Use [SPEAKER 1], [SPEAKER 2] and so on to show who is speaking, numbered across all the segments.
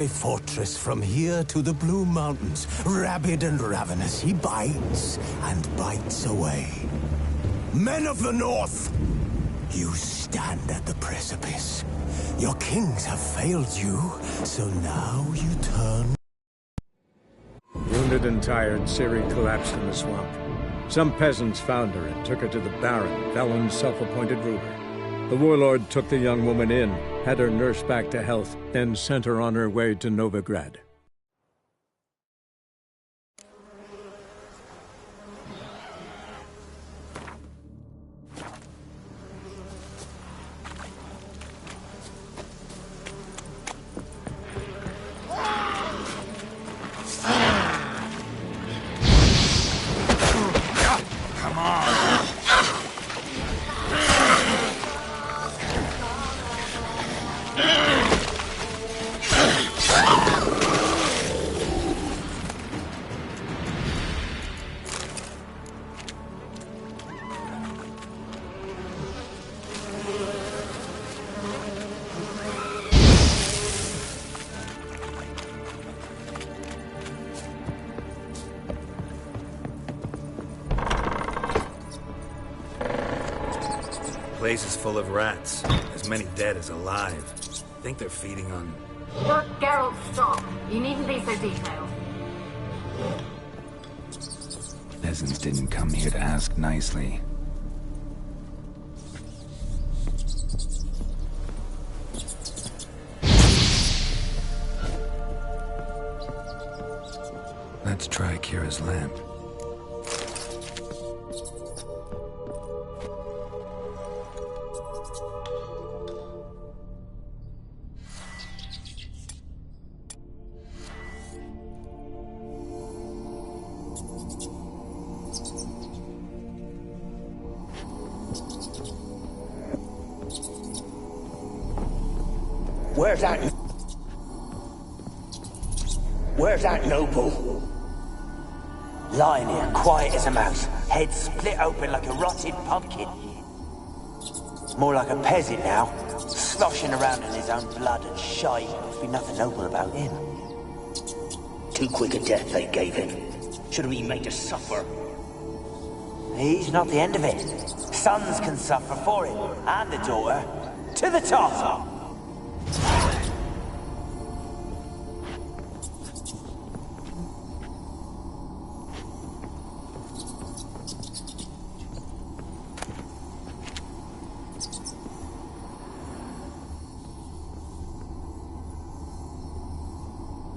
[SPEAKER 1] A fortress from here to the Blue Mountains. Rabid and ravenous, he bites and bites away. Men of the North, you stand at the precipice. Your kings have failed you, so now you turn.
[SPEAKER 2] Wounded and tired, Ciri collapsed in the swamp. Some peasants found her and took her to the Baron, Velen's self-appointed ruler. The warlord took the young woman in, had her nursed back to health, then sent her on her way to Novigrad.
[SPEAKER 3] The place is full of rats. As many dead as alive. I think they're feeding on...
[SPEAKER 4] Look, Geralt, stop. You needn't be so detailed.
[SPEAKER 5] Peasants didn't come here to ask nicely. Let's try Kira's lamp.
[SPEAKER 6] Where's that noble? Lying here, quiet as a mouse, head split open like a rotted pumpkin. More like a peasant now, sloshing around in his own blood and shite. Must be nothing noble about him. Too quick a death they gave him. Should have been made to suffer. He's not the end of it. Sons can suffer for him, and the daughter. To the top!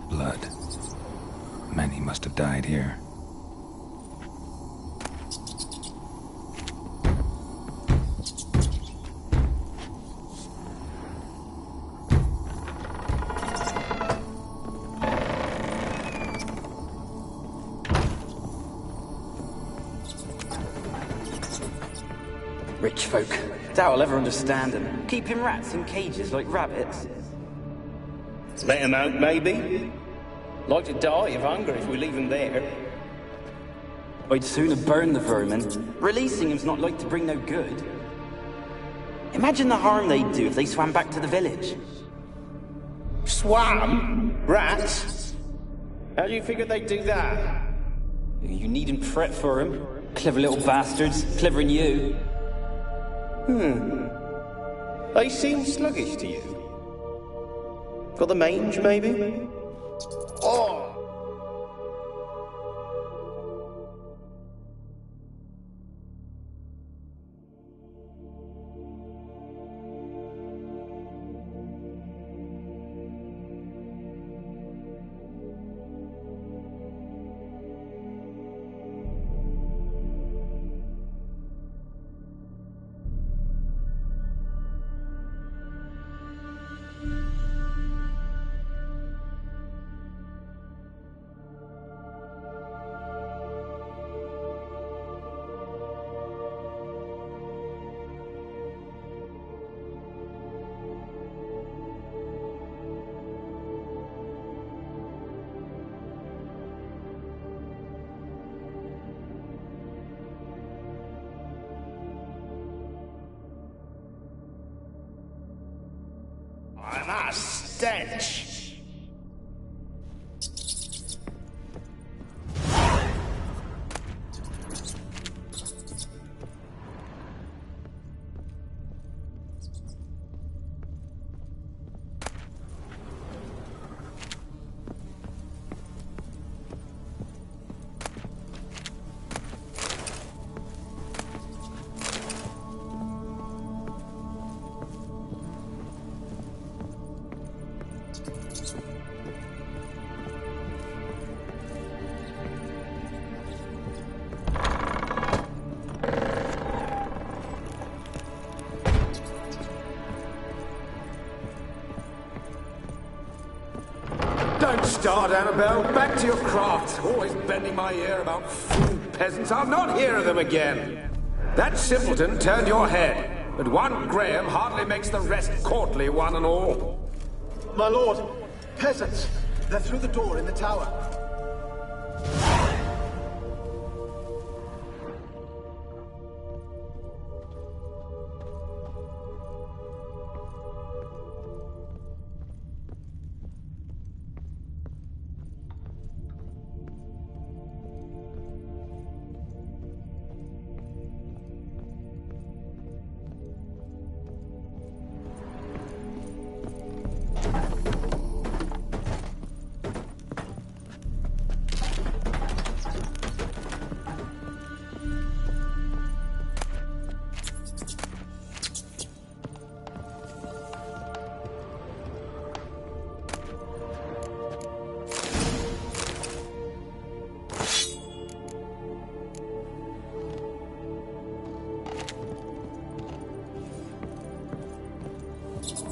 [SPEAKER 5] Blood. Many must have died here.
[SPEAKER 7] Rich folk. Doubt I'll ever understand them. Keeping rats in cages like rabbits.
[SPEAKER 8] Let him out, maybe? Like to die of hunger if we leave him there.
[SPEAKER 7] I'd sooner burn the vermin. Releasing him's not like to bring no good. Imagine the harm they'd do if they swam back to the village.
[SPEAKER 8] Swam? Rats? How do you figure they'd do that?
[SPEAKER 7] You needn't fret for him. Clever little bastards. Clever than you.
[SPEAKER 8] They seem sluggish to you. Got the mange, maybe? Oh! I'm a stench.
[SPEAKER 9] Don't start, Annabelle. Back to your craft. Always bending my ear about fool peasants. I'll not hear of them again. That simpleton turned your head, but one Graham hardly makes the rest courtly, one and all.
[SPEAKER 10] My lord, peasants. They're through the door in the tower.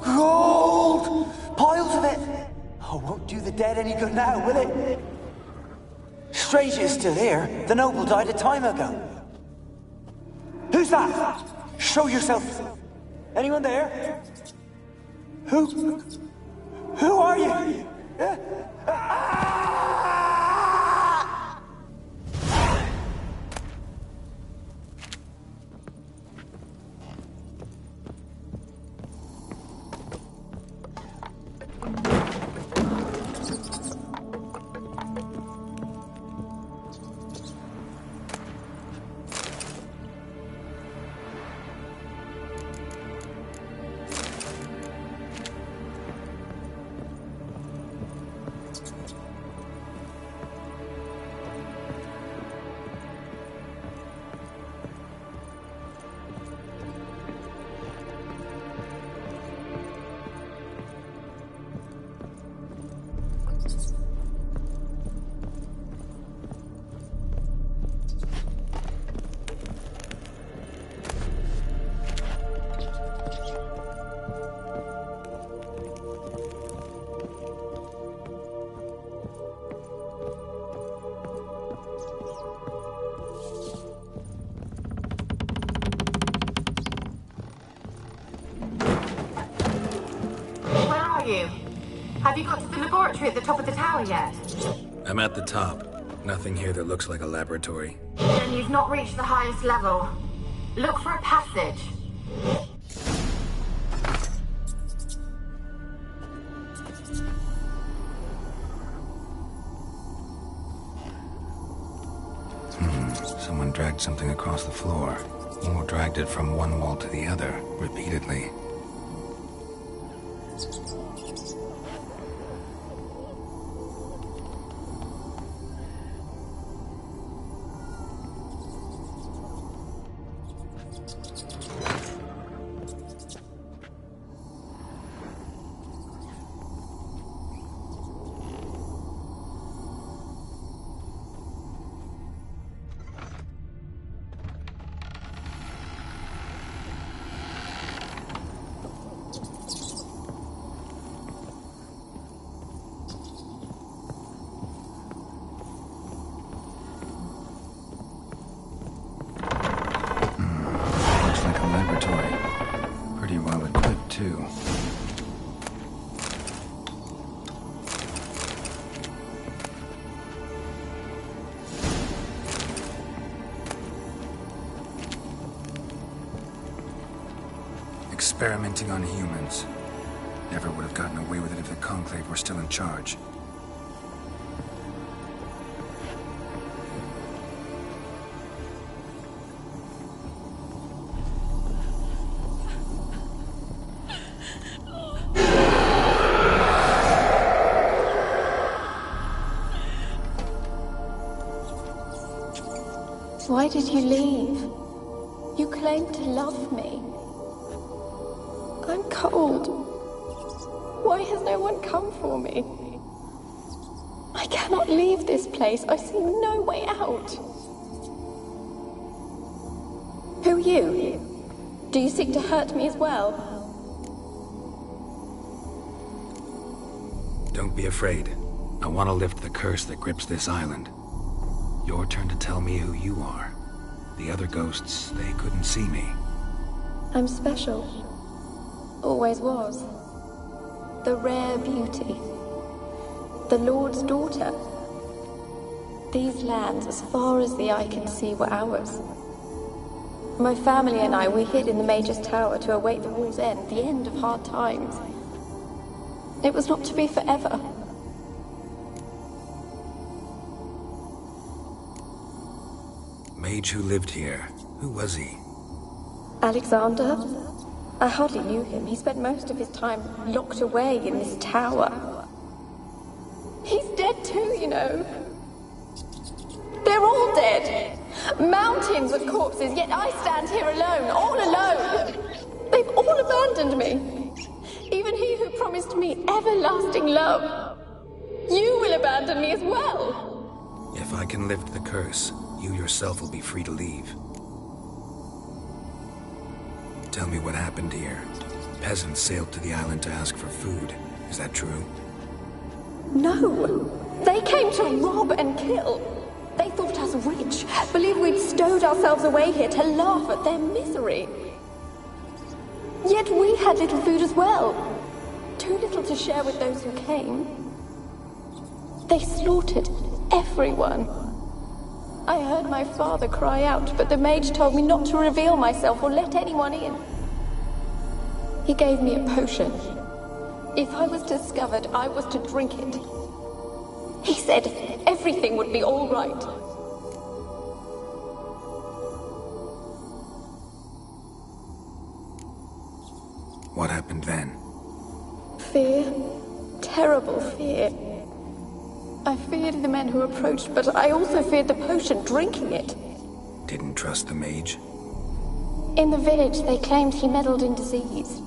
[SPEAKER 6] Gold! Piles of it! Oh, won't do the dead any good now, will it? Strange it's still here. The noble died a time ago. Who's that? Show yourself. Anyone there? Who are you?
[SPEAKER 4] Have you got to the laboratory at the top of the tower yet?
[SPEAKER 3] I'm at the top. Nothing here that looks like a laboratory.
[SPEAKER 4] Then you've not reached the highest level. Look for a passage.
[SPEAKER 5] Someone dragged something across the floor. Or dragged it from one wall to the other, repeatedly. Experimenting on humans. Never would have gotten away with it if the Conclave were still in charge.
[SPEAKER 11] Why did you leave? You claimed to love me. I'm cold. Why has no one come for me? I cannot leave this place. I see no way out. Who are you? Do you seek to hurt me as well?
[SPEAKER 3] Don't be afraid.
[SPEAKER 5] I want to lift the curse that grips this island. Your turn to tell me who you are. The other ghosts, they couldn't see me.
[SPEAKER 11] I'm special. Always was. The rare beauty. The Lord's daughter. These lands, as far as the eye can see, were ours. My family and I, we hid in the Major's Tower to await the war's end, the end of hard times. It was not to be forever.
[SPEAKER 5] Mage who lived here. Who was he?
[SPEAKER 11] Alexander? I hardly knew him. He spent most of his time locked away in this tower. He's dead too, you know. They're all dead. Mountains of corpses, yet I stand here alone, all alone. They've all abandoned me. Even he who promised me everlasting love. You will abandon me as well.
[SPEAKER 5] If I can lift the curse, you yourself will be free to leave. Tell me what happened here. Peasants sailed to the island to ask for food. Is that true?
[SPEAKER 11] No. They came to rob and kill. They thought us rich, believed we'd stowed ourselves away here to laugh at their misery. Yet we had little food as well. Too little to share with those who came. They slaughtered everyone. I heard my father cry out, but the mage told me not to reveal myself or let anyone in. He gave me a potion. If I was discovered, I was to drink it. He said everything would be all right.
[SPEAKER 5] What happened then?
[SPEAKER 11] Fear. Terrible fear. I feared the men who approached, but I also feared the potion, drinking it.
[SPEAKER 5] Didn't trust the mage?
[SPEAKER 11] In the village, they claimed he meddled in disease.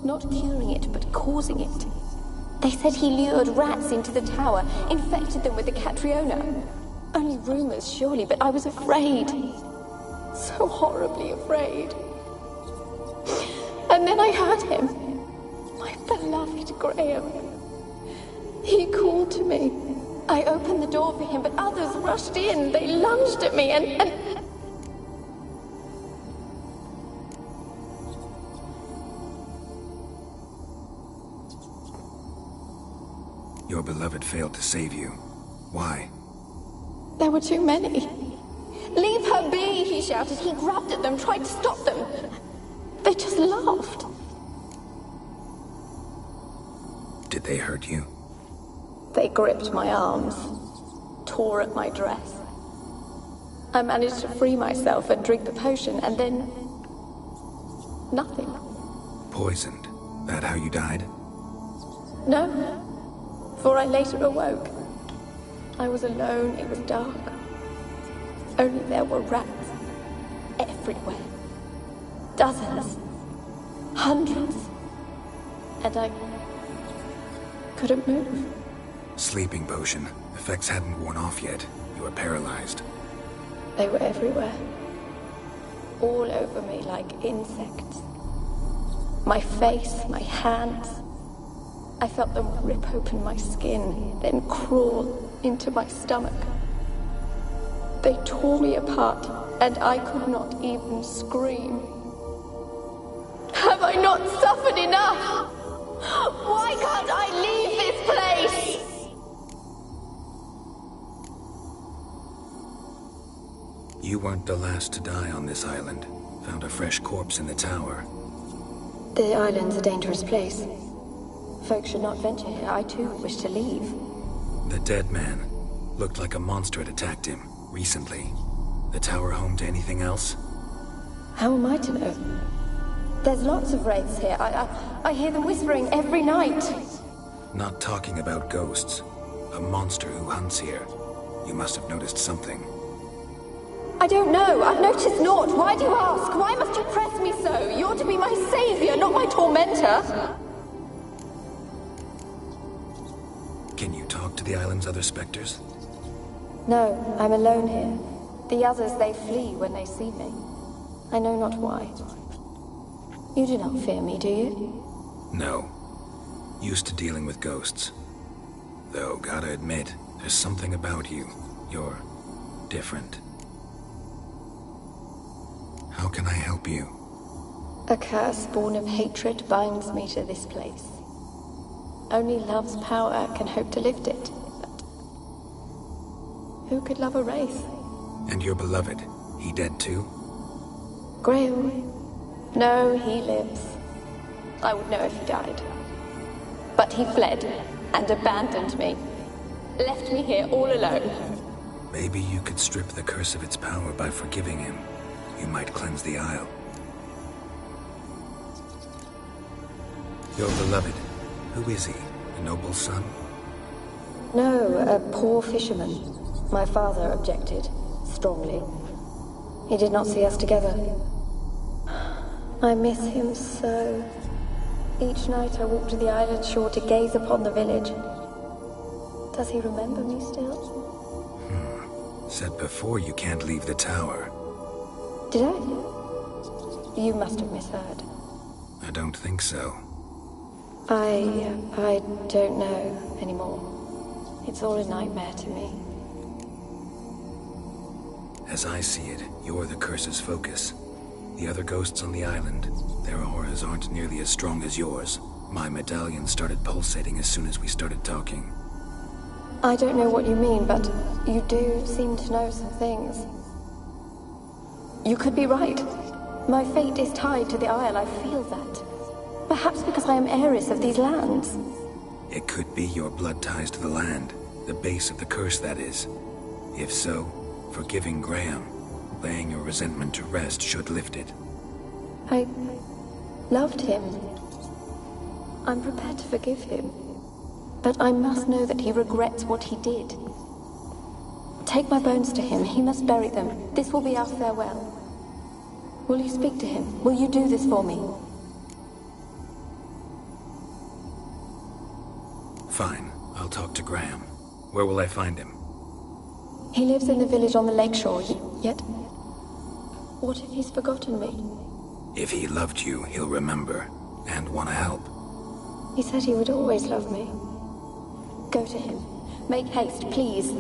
[SPEAKER 11] Not curing it, but causing it. They said he lured rats into the tower, infected them with the Catriona. Only rumors, surely, but I was afraid. So horribly afraid. And then I heard him. My beloved Graham. He called to me. I opened the door for him, but others rushed in. They lunged at me and...
[SPEAKER 5] Your beloved failed to save you. Why?
[SPEAKER 11] There were too many. Leave her be, he shouted. He grabbed at them, tried to stop them. They just laughed.
[SPEAKER 5] Did they hurt you?
[SPEAKER 11] They gripped my arms, tore at my dress. I managed to free myself and drink the potion, and then... nothing.
[SPEAKER 5] Poisoned? That how you died?
[SPEAKER 11] No. For I later awoke. I was alone, it was dark. Only there were rats. Everywhere. Dozens. Hundreds. And I couldn't move.
[SPEAKER 5] Sleeping potion. Effects hadn't worn off yet. You were paralyzed.
[SPEAKER 11] They were everywhere. All over me like insects. My face, my hands. I felt them rip open my skin, then crawl into my stomach. They tore me apart, and I could not even scream. Have I not suffered enough? Why can't I leave this place?
[SPEAKER 5] You weren't the last to die on this island. Found a fresh corpse in the tower.
[SPEAKER 11] The island's a dangerous place. Folks should not venture here. I too wish to leave.
[SPEAKER 5] The dead man. Looked like a monster had attacked him, recently. The tower home to anything else?
[SPEAKER 11] How am I to know? There's lots of wraiths here. I hear them whispering every night.
[SPEAKER 5] Not talking about ghosts. A monster who hunts here. You must have noticed something.
[SPEAKER 11] I don't know. I've noticed naught. Why do you ask? Why must you press me so? You're to be my savior, not my tormentor.
[SPEAKER 5] Can you talk to the island's other specters?
[SPEAKER 11] No, I'm alone here. The others, they flee when they see me. I know not why. You do not fear me, do you?
[SPEAKER 5] No. Used to dealing with ghosts. Though, gotta admit, there's something about you. You're different. How can I help you?
[SPEAKER 11] A curse born of hatred binds me to this place. Only love's power can hope to lift it. But who could love a wraith?
[SPEAKER 5] And your beloved, he dead too?
[SPEAKER 11] Graham? No, he lives. I would know if he died. But he fled and abandoned me. Left me here all alone.
[SPEAKER 5] Maybe you could strip the curse of its power by forgiving him. You might cleanse the Isle. Your beloved, who is he? A noble son?
[SPEAKER 11] No, a poor fisherman. My father objected, strongly. He did not see us together. I miss him so. Each night I walk to the island shore to gaze upon the village. Does he remember me still?
[SPEAKER 5] Said before you can't leave the tower.
[SPEAKER 11] Did I? You must have misheard.
[SPEAKER 5] I don't think so.
[SPEAKER 11] I don't know anymore. It's all a nightmare to me.
[SPEAKER 5] As I see it, you're the curse's focus. The other ghosts on the island, their auras aren't nearly as strong as yours. My medallion started pulsating as soon as we started talking.
[SPEAKER 11] I don't know what you mean, but you do seem to know some things. You could be right. My fate is tied to the Isle, I feel that. Perhaps because I am heiress of these lands.
[SPEAKER 5] It could be your blood ties to the land, the base of the curse, that is. If so, forgiving Graham, laying your resentment to rest should lift it.
[SPEAKER 11] I loved him. I'm prepared to forgive him. But I must know that he regrets what he did. Take my bones to him. He must bury them. This will be our farewell. Will you speak to him? Will you do this for me?
[SPEAKER 5] Fine. I'll talk to Graham. Where will I find him?
[SPEAKER 11] He lives in the village on the lakeshore, yet... What if he's forgotten me?
[SPEAKER 5] If he loved you, he'll remember, and want to help.
[SPEAKER 11] He said he would always love me. Go to him. Make haste, please.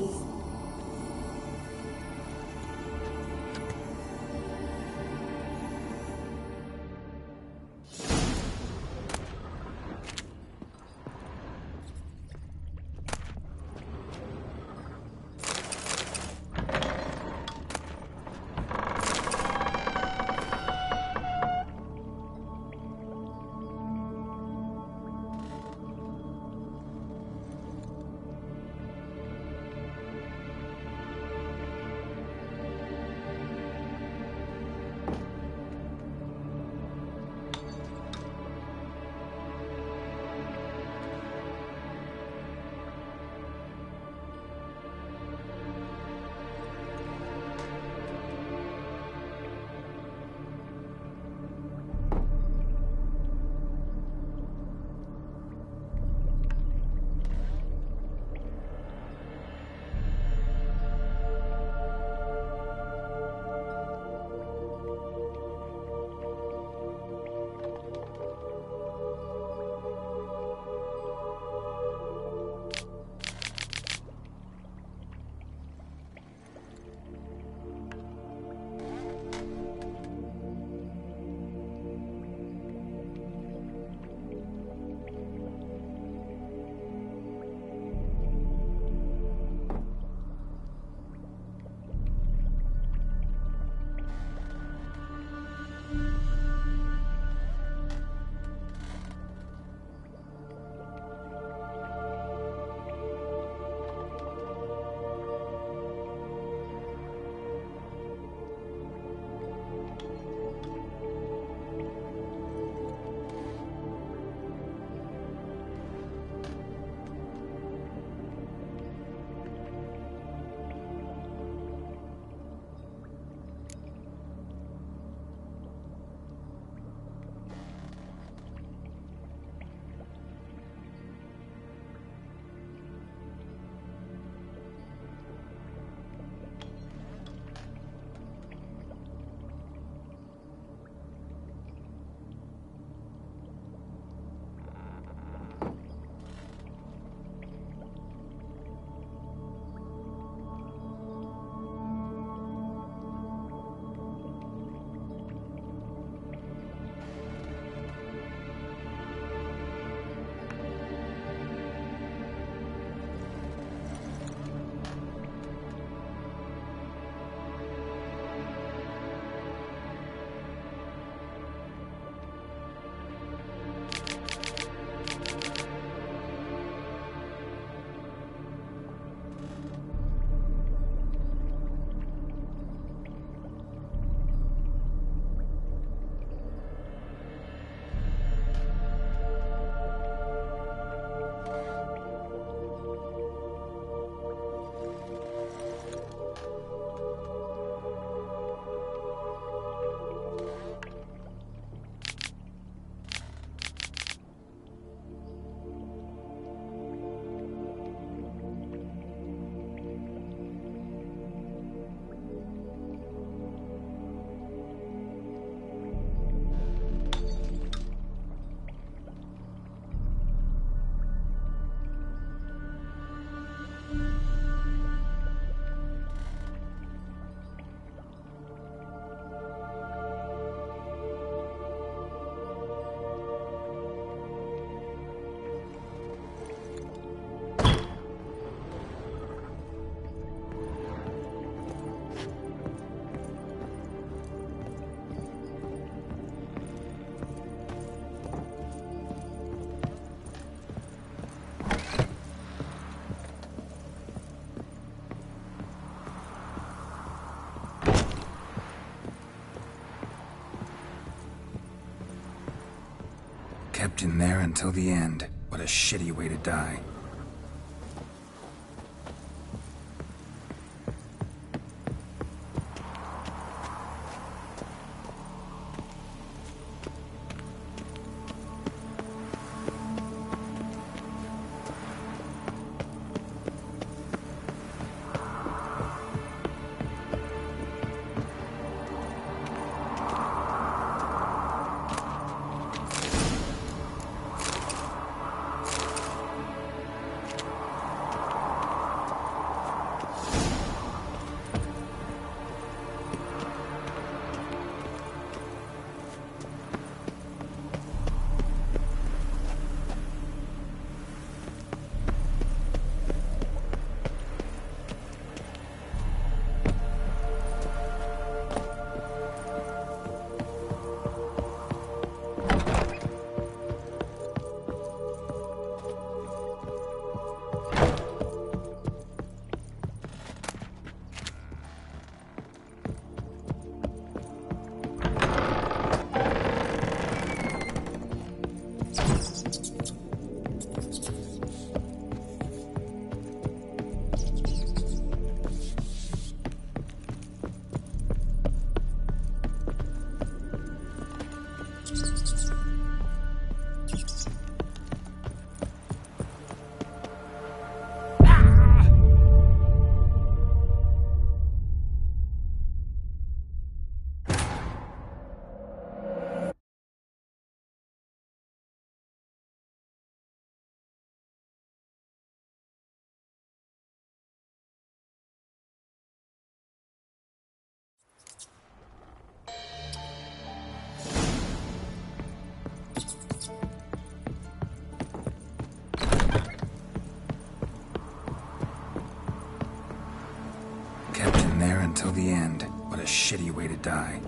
[SPEAKER 5] Kept in there until the end. What a shitty way to die. Until the end. What a shitty way to die.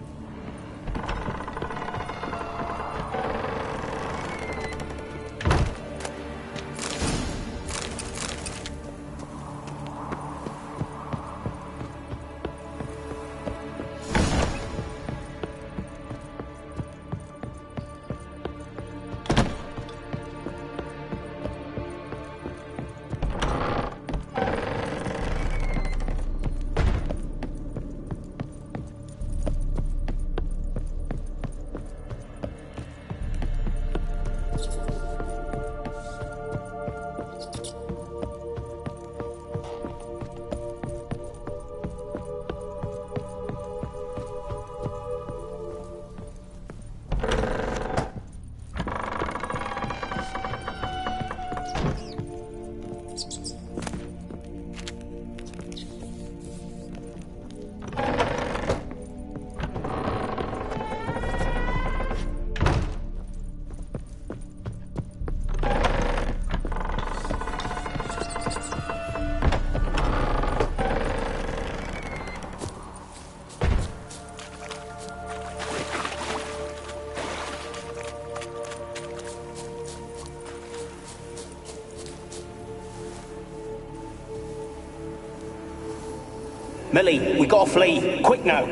[SPEAKER 6] Millie, we gotta flee. Quick now.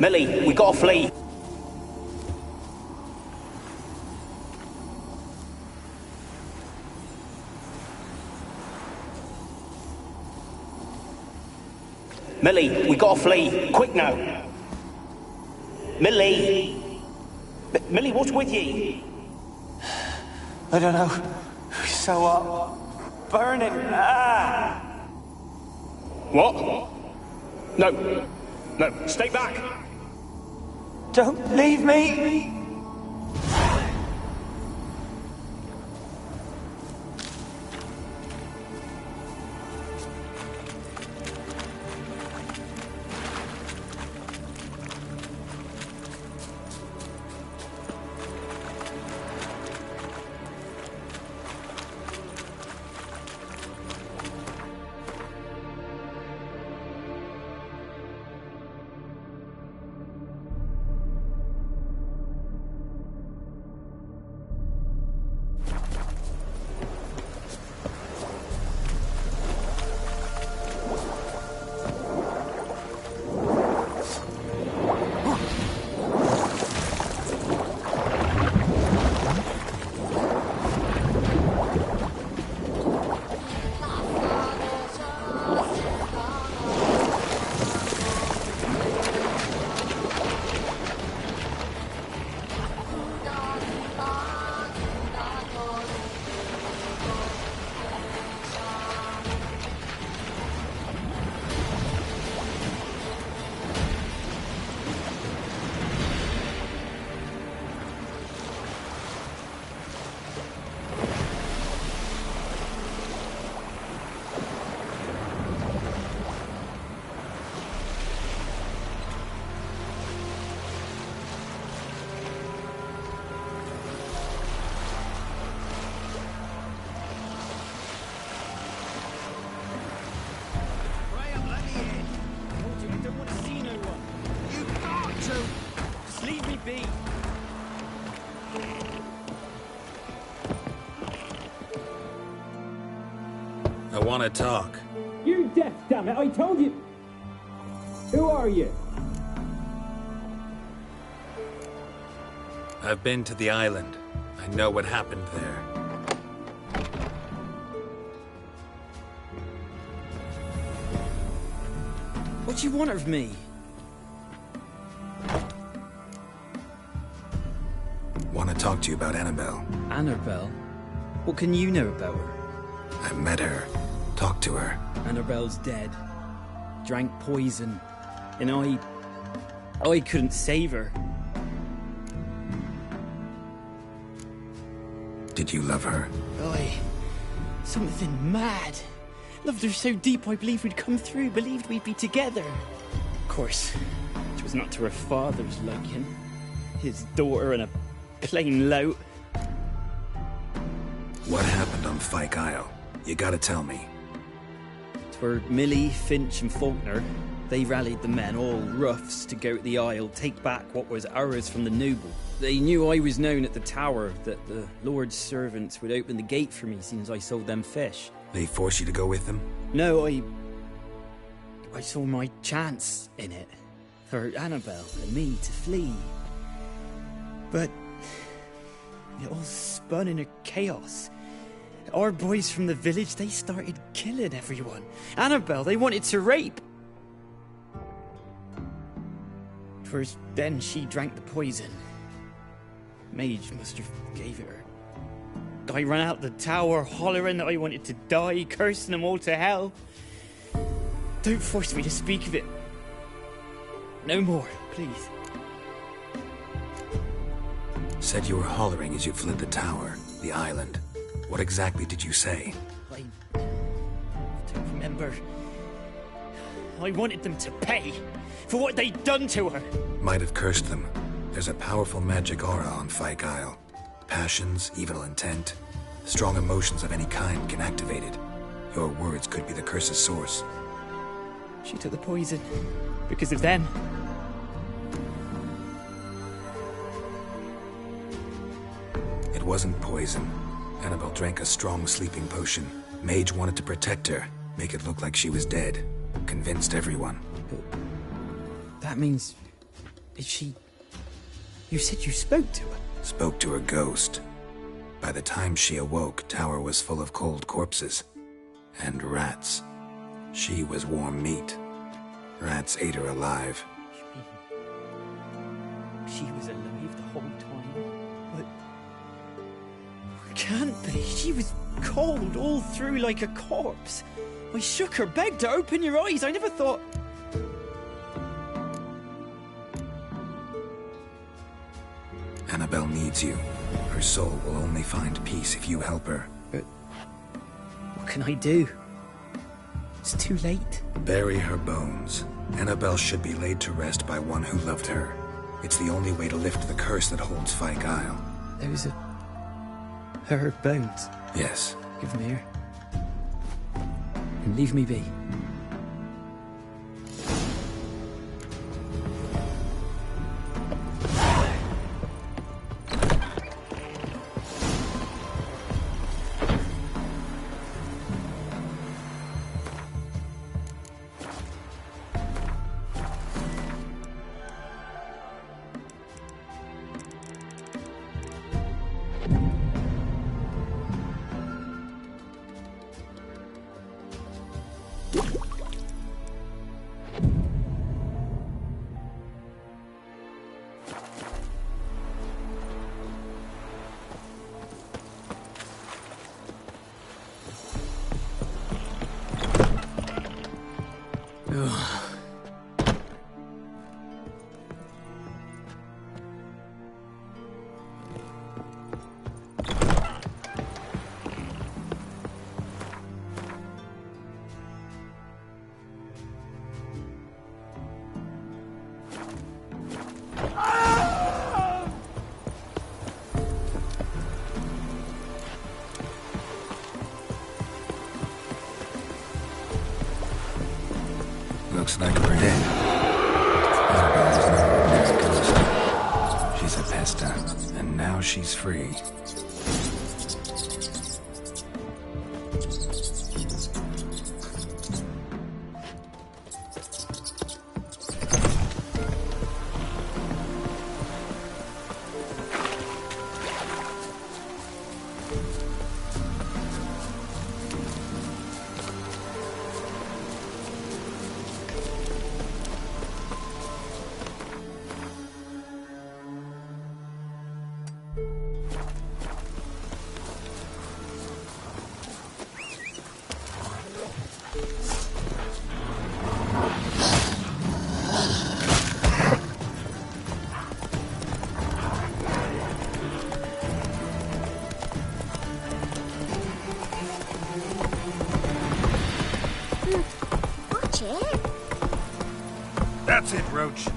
[SPEAKER 6] Millie, we gotta flee. Millie, we gotta flee. Quick now. Millie. Millie, what's with you?
[SPEAKER 10] I don't know. So what? Burning. Ah!
[SPEAKER 9] What? No. No, stay back.
[SPEAKER 10] Don't leave me.
[SPEAKER 3] I want to talk.
[SPEAKER 12] You're deaf, damn it! I told you! Who are you?
[SPEAKER 3] I've been to the island. I know what happened there.
[SPEAKER 7] What do you want of me?
[SPEAKER 5] Want to talk to you about Annabelle.
[SPEAKER 7] Annabelle? What can you know about her?
[SPEAKER 5] I met her. Talked to her.
[SPEAKER 7] Annabelle's dead. Drank poison. And I couldn't save her.
[SPEAKER 5] Did you love her?
[SPEAKER 7] Something mad. Loved her so deep I believed we'd come through, believed we'd be together. Of course, it was not to her father's liking. His daughter and a plain lout.
[SPEAKER 5] What happened on Fyke Isle? You gotta tell me.
[SPEAKER 7] 'Twere Millie, Finch and Faulkner. They rallied the men, all roughs, to go to the Isle, take back what was ours from the noble. They knew I was known at the tower, that the Lord's servants would open the gate for me since I sold them fish.
[SPEAKER 5] They forced you to go with them?
[SPEAKER 7] No, I saw my chance in it. For Annabelle and me to flee. But it all spun in a chaos. Our boys from the village, they started killing everyone. Annabelle, they wanted to rape. First, then she drank the poison. Mage must have gave it her. I ran out the tower, hollering that I wanted to die, cursing them all to hell. Don't force me to speak of it. No more, please.
[SPEAKER 5] Said you were hollering as you fled the tower, the island. What exactly did you say?
[SPEAKER 7] I don't remember. I wanted them to pay for what they'd done to her.
[SPEAKER 5] Might have cursed them. There's a powerful magic aura on Fyke Isle. Passions, evil intent, strong emotions of any kind can activate it. Your words could be the curse's source.
[SPEAKER 7] She took the poison because of them.
[SPEAKER 5] It wasn't poison. Annabelle drank a strong sleeping potion. Mage wanted to protect her, make it look like she was dead. Convinced everyone.
[SPEAKER 7] But that means... Is she... You said you spoke to her?
[SPEAKER 5] Spoke to her ghost. By the time she awoke, tower was full of cold corpses. And rats. She was warm meat. Rats ate her alive.
[SPEAKER 7] She was alive the whole time? But... Can't be. She was cold all through like a corpse. I shook her, begged her, open your eyes. I never thought...
[SPEAKER 5] Annabelle needs you. Her soul will only find peace if you help her.
[SPEAKER 7] But... What can I do? It's too late.
[SPEAKER 5] Bury her bones. Annabelle should be laid to rest by one who loved her. It's the only way to lift the curse that holds Fyke Isle.
[SPEAKER 7] Those are... her bones?
[SPEAKER 5] Yes.
[SPEAKER 7] Give them here. And leave me be.
[SPEAKER 5] Looks like we're dead. Annabelle's no ordinary ghost. She's a pesta, and now she's free.
[SPEAKER 3] it, Roach.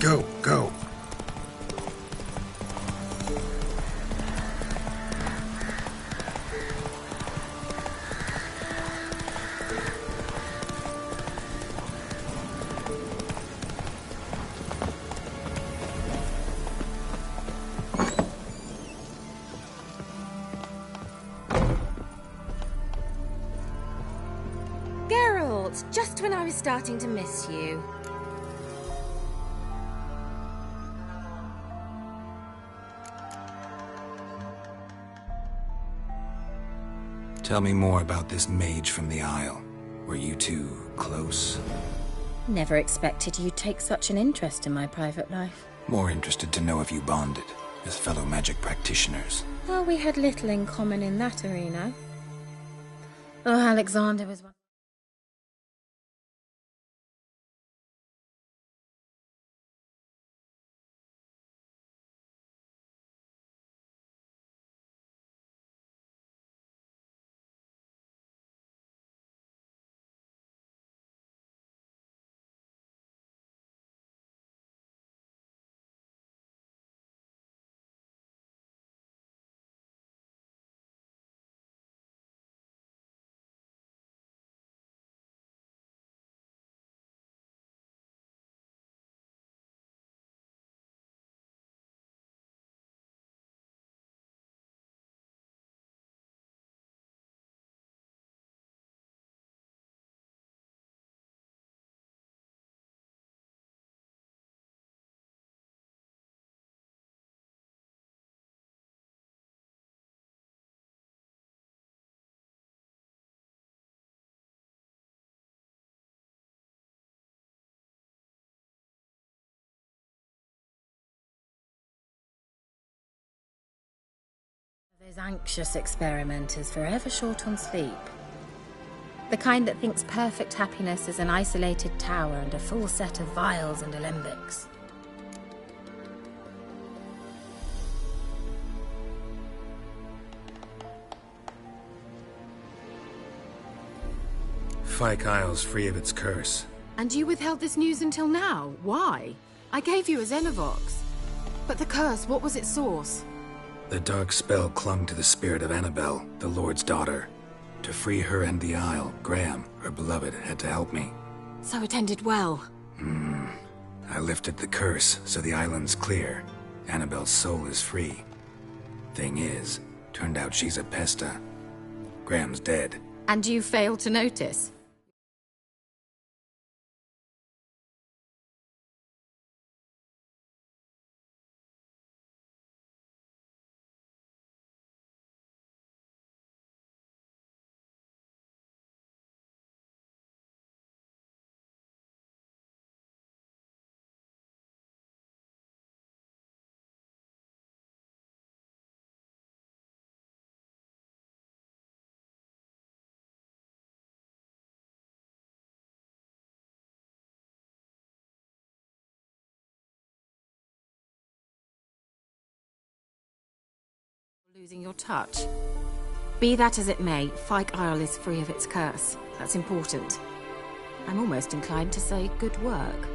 [SPEAKER 5] Go, go.
[SPEAKER 13] Geralt, just when I was starting to miss you.
[SPEAKER 5] Tell me more about this mage from the Isle. Were you two close?
[SPEAKER 13] Never expected you'd take such an interest in my private life.
[SPEAKER 5] More interested to know if you bonded as fellow magic practitioners.
[SPEAKER 13] Well, we had little in common in that arena. Oh, Alexander was one. Those anxious experimenters forever short on sleep. The kind that thinks perfect happiness is an isolated tower and a full set of vials and alembics.
[SPEAKER 5] Fyke Isle's free of its curse.
[SPEAKER 14] And you withheld this news until now? Why? I gave you a Xenovox. But the curse, what was its source?
[SPEAKER 5] The dark spell clung to the spirit of Annabelle, the Lord's daughter. To free her and the Isle, Graham, her beloved, had to help me.
[SPEAKER 14] So it ended well.
[SPEAKER 5] I lifted the curse, so the island's clear. Annabelle's soul is free. Thing is, turned out she's a Pesta. Graham's dead.
[SPEAKER 14] And you failed to notice? Losing your touch. Be that as it may, Fyke Isle is free of its curse. That's important. I'm almost inclined to say good work.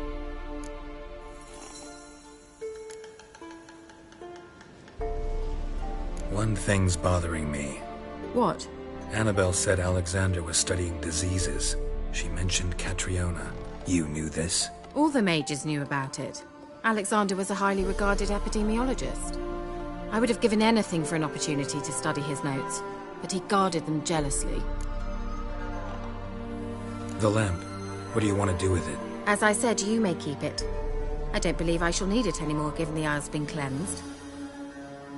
[SPEAKER 5] One thing's bothering me.
[SPEAKER 14] What?
[SPEAKER 5] Annabelle said Alexander was studying diseases. She mentioned Catriona. You knew this?
[SPEAKER 14] All the mages knew about it. Alexander was a highly regarded epidemiologist. I would have given anything for an opportunity to study his notes, but he guarded them jealously.
[SPEAKER 5] The lamp. What do you want to do with it?
[SPEAKER 14] As I said, you may keep it. I don't believe I shall need it anymore, given the Isle's been cleansed.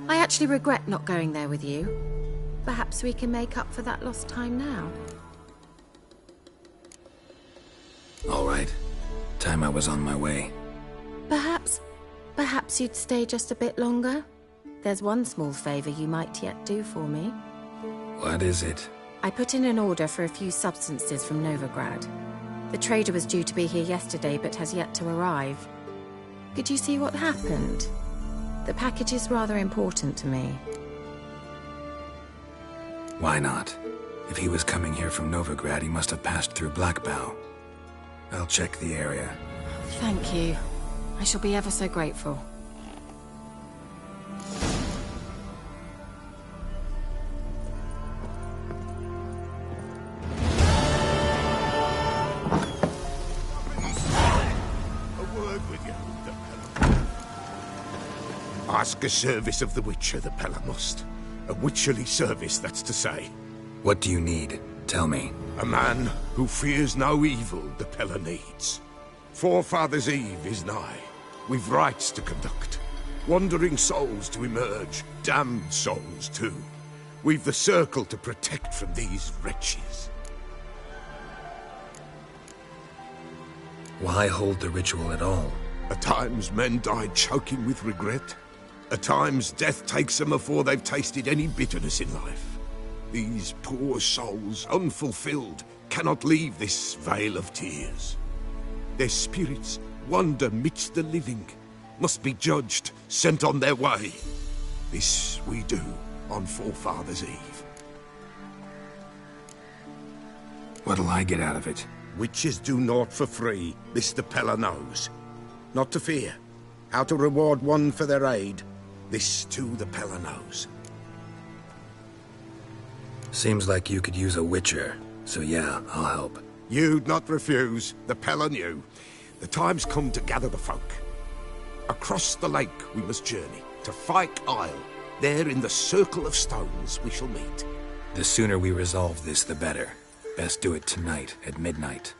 [SPEAKER 14] I actually regret not going there with you. Perhaps we can make up for that lost time now.
[SPEAKER 5] All right. Time I was on my way.
[SPEAKER 14] Perhaps you'd stay just a bit longer? There's one small favor you might yet do for me.
[SPEAKER 5] What is it?
[SPEAKER 14] I put in an order for a few substances from Novigrad. The trader was due to be here yesterday, but has yet to arrive. Could you see what happened? The package is rather important to me.
[SPEAKER 5] Why not? If he was coming here from Novigrad, he must have passed through Blackbow. I'll check the area.
[SPEAKER 14] Thank you. I shall be ever so grateful.
[SPEAKER 1] Ask a service of the Witcher, the Pella must. A witcherly service, that's to say.
[SPEAKER 5] What do you need? Tell me.
[SPEAKER 1] A man who fears no evil the Pella needs. Forefathers' Eve is nigh. We've rites to conduct. Wandering souls to emerge. Damned souls, too. We've the circle to protect from these wretches.
[SPEAKER 5] Why hold the ritual at all?
[SPEAKER 1] At times men die choking with regret. At times death takes them before they've tasted any bitterness in life. These poor souls, unfulfilled, cannot leave this vale of tears. Their spirits wander midst the living, must be judged, sent on their way. This we do on Forefathers' Eve.
[SPEAKER 5] What'll I get out of it?
[SPEAKER 1] Witches do naught for free, this the Pella knows. Not to fear. How to reward one for their aid, this too the Pella knows.
[SPEAKER 5] Seems like you could use a witcher, so yeah, I'll help.
[SPEAKER 1] You'd not refuse, the Pella knew. The time's come to gather the folk. Across the lake we must journey, to Fyke Isle. There in the circle of stones we shall meet.
[SPEAKER 5] The sooner we resolve this, the better. Best do it tonight, at midnight.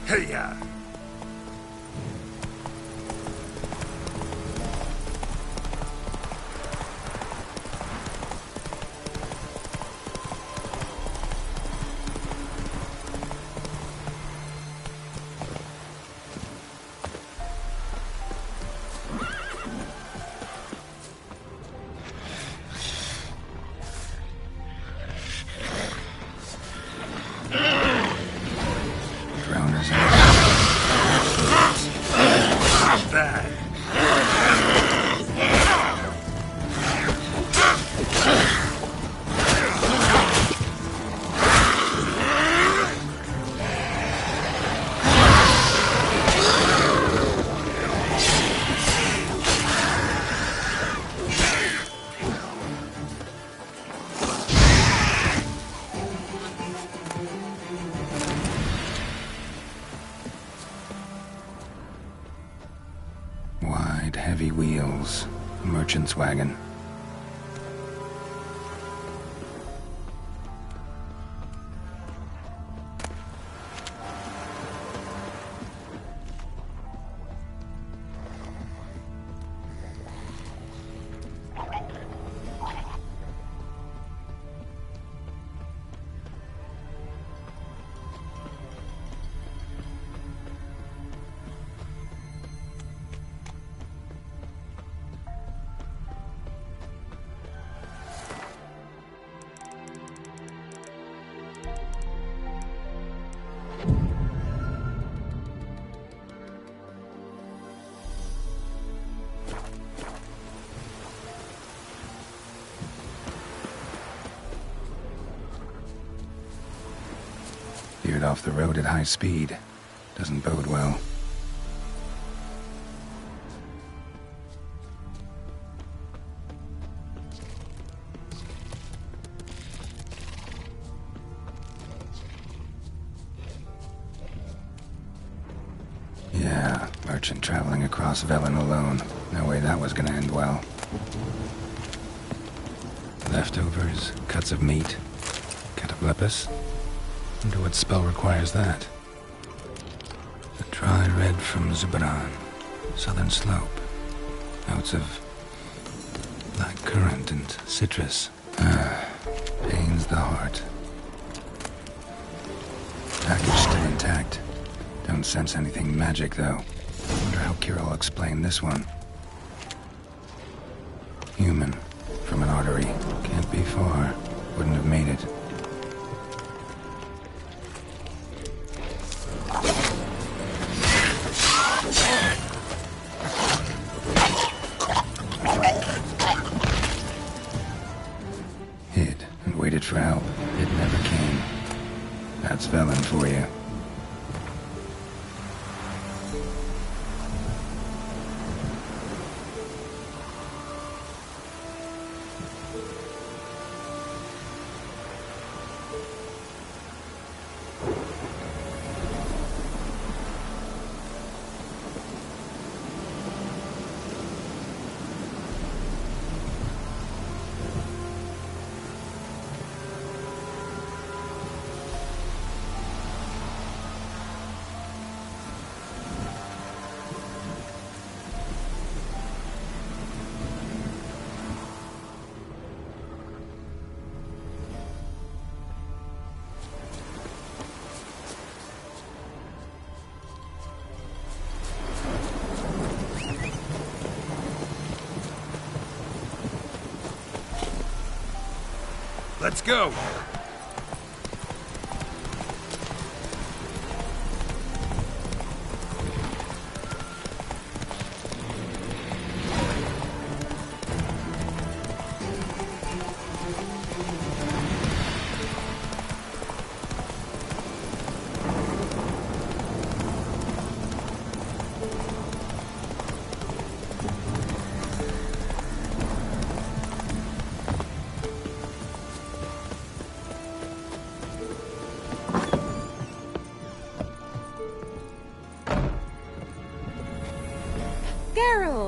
[SPEAKER 9] Hey-ya!
[SPEAKER 5] Heavy wheels. Merchant's wagon. Veered off the road at high speed. Doesn't bode well. Yeah, merchant traveling across Velen alone. No way that was gonna end well. Leftovers, cuts of meat, cataplepis. Wonder what spell requires that. The dry red from Zubaran, southern slope. Notes of black currant and citrus. Pains the heart. Package still intact. Don't sense anything magic, though. Wonder how Kira will explain this one. Human. From an artery. Can't be far. Wouldn't have made it. Hid and waited for help. It never came. That's Velen for you.
[SPEAKER 9] Let's go!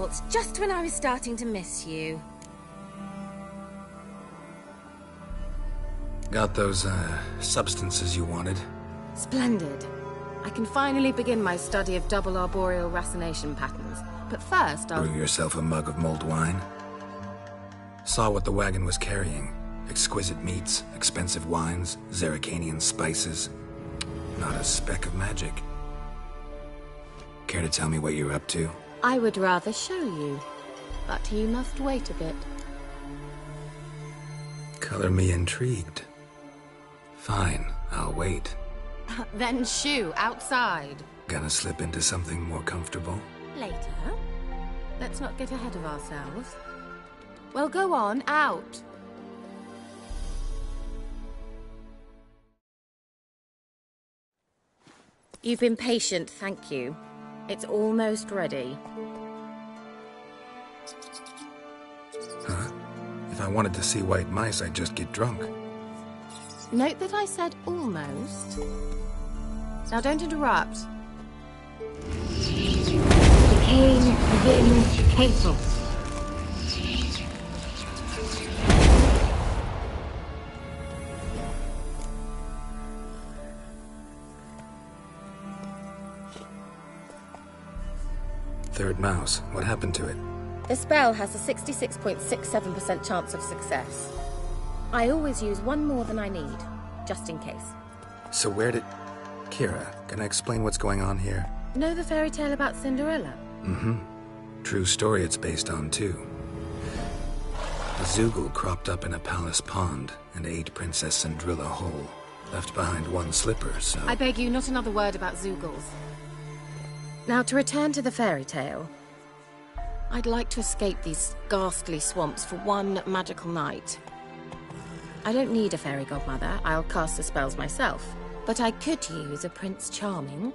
[SPEAKER 13] thoughts, just when I was starting to miss you.
[SPEAKER 5] Got those, substances you wanted?
[SPEAKER 13] Splendid. I can finally begin my study of double arboreal racination patterns. But first, I'll...
[SPEAKER 5] Brew yourself a mug of mulled wine? Saw what the wagon was carrying. Exquisite meats, expensive wines, Zerrikanian spices. Not a speck of magic. Care to tell me what you're up to?
[SPEAKER 13] I would rather show you, but you must wait a bit.
[SPEAKER 5] Color me intrigued. Fine, I'll wait.
[SPEAKER 13] Then shoo, outside.
[SPEAKER 5] Gonna slip into something more comfortable?
[SPEAKER 13] Later. Let's not get ahead of ourselves. Well, go on, out. You've been patient, thank you. It's almost ready.
[SPEAKER 5] Huh? If I wanted to see white mice, I'd just get drunk.
[SPEAKER 13] Note that I said almost. Now don't interrupt.
[SPEAKER 4] Decaying within capable.
[SPEAKER 5] Third mouse. What happened to it?
[SPEAKER 13] The spell has a 66.67% chance of success. I always use one more than I need, just in case.
[SPEAKER 5] So where did... Kira, can I explain what's going on here?
[SPEAKER 13] Know the fairy tale about Cinderella?
[SPEAKER 5] Mm-hmm. True story it's based on, too. A Zoogle cropped up in a palace pond and ate Princess Cinderella whole. Left behind one slipper, so...
[SPEAKER 13] I beg you, not another word about Zoogles. Now, to return to the fairy tale. I'd like to escape these ghastly swamps for one magical night. I don't need a fairy godmother, I'll cast the spells myself. But I could use a Prince Charming.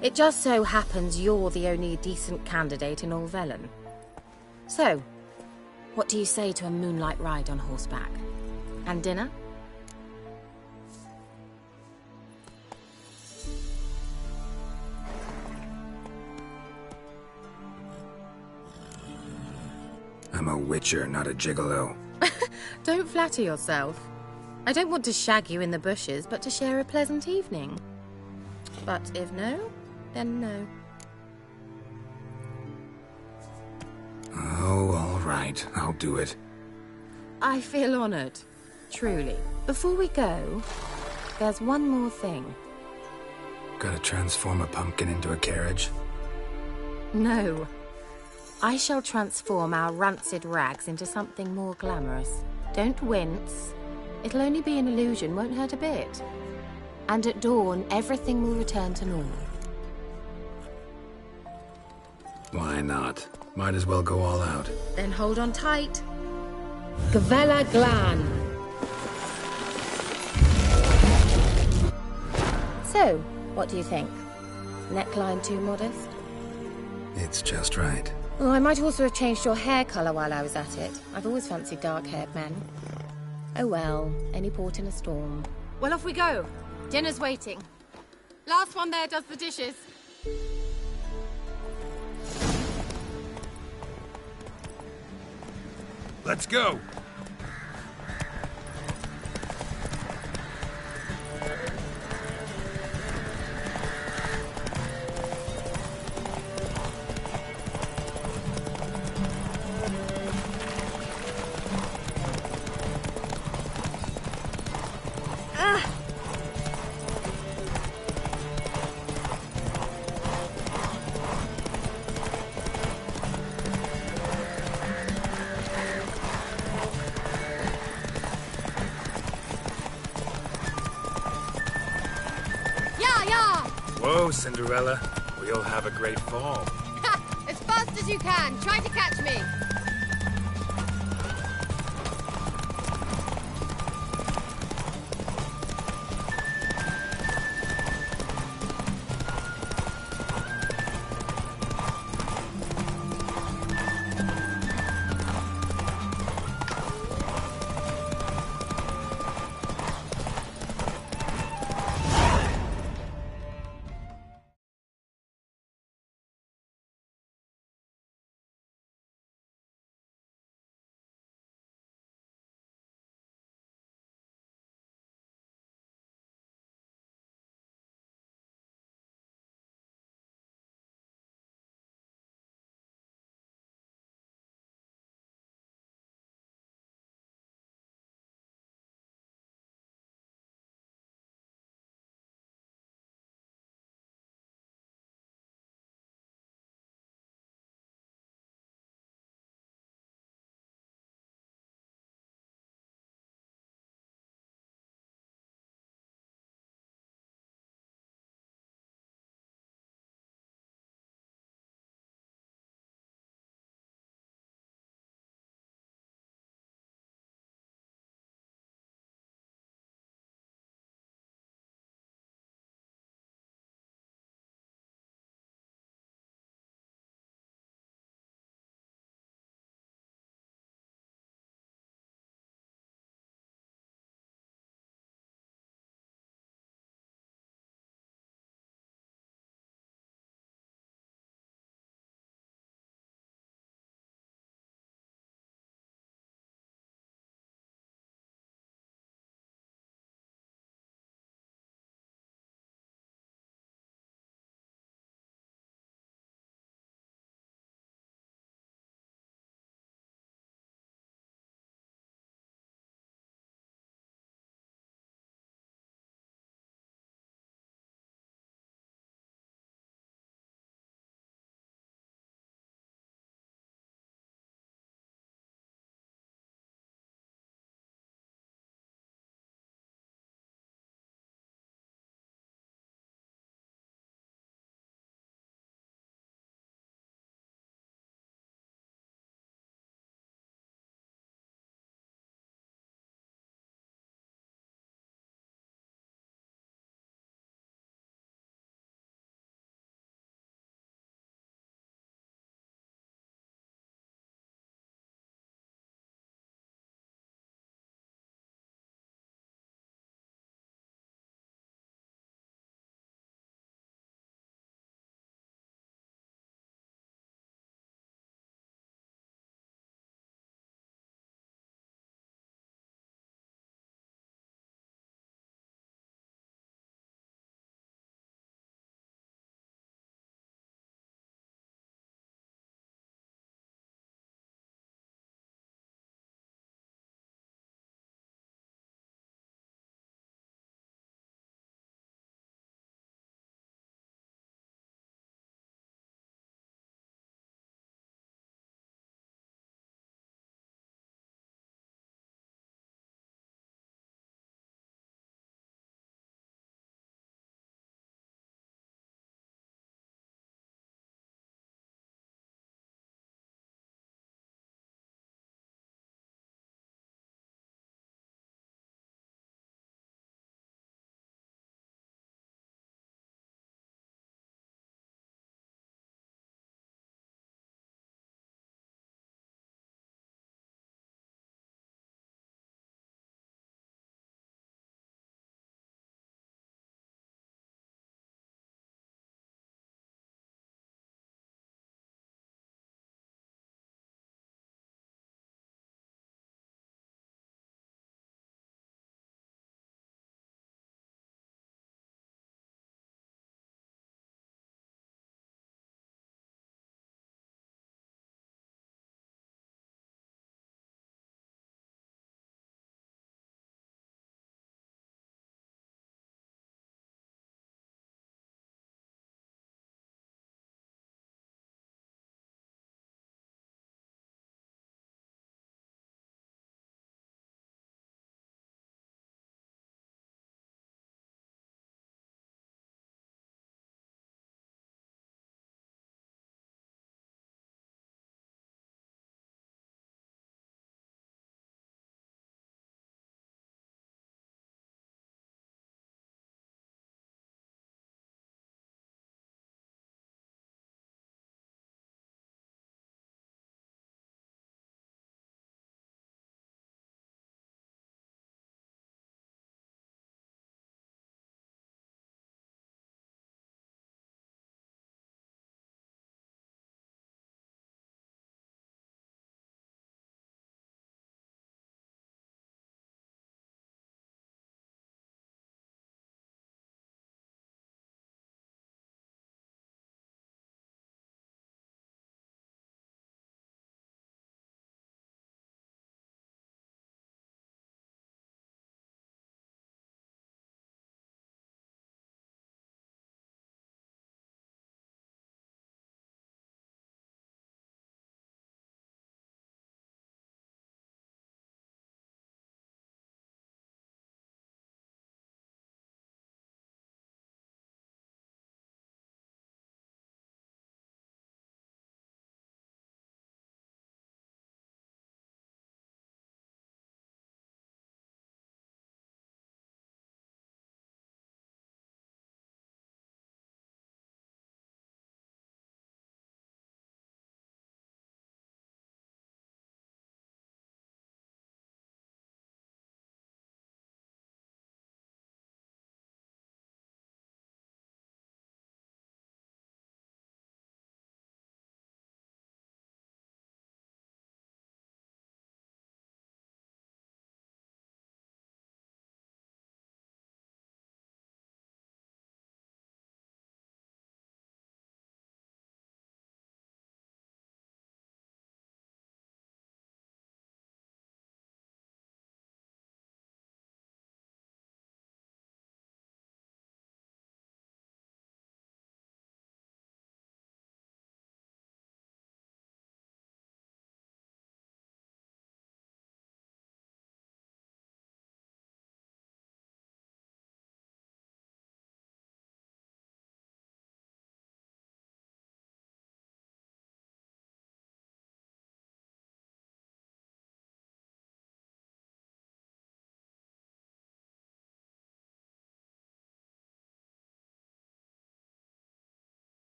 [SPEAKER 13] It just so happens you're the only decent candidate in all Velen. So, what do you say to a moonlight ride on horseback? And dinner?
[SPEAKER 5] I'm a witcher, not a gigolo.
[SPEAKER 13] Don't flatter yourself. I don't want to shag you in the bushes, but to share a pleasant evening. But if no, then no.
[SPEAKER 5] Oh, all right. I'll do it.
[SPEAKER 13] I feel honored. Truly. Before we go, there's one more thing.
[SPEAKER 5] Gotta transform a pumpkin into a carriage?
[SPEAKER 13] No. I shall transform our rancid rags into something more glamorous. Don't wince. It'll only be an illusion, won't hurt a bit. And at dawn, everything will return to normal.
[SPEAKER 5] Why not? Might as well go all out.
[SPEAKER 13] Then hold on tight. Gavella Glan. So, what do you think? Neckline too modest?
[SPEAKER 5] It's just right.
[SPEAKER 13] Oh, I might also have changed your hair colour while I was at it. I've always fancied dark-haired men. Oh well, any port in a storm. Well, off we go. Dinner's waiting. Last one there does the dishes.
[SPEAKER 3] Let's go! Whoa, Cinderella. We'll have a great fall.
[SPEAKER 13] As fast as you can. Try to catch me.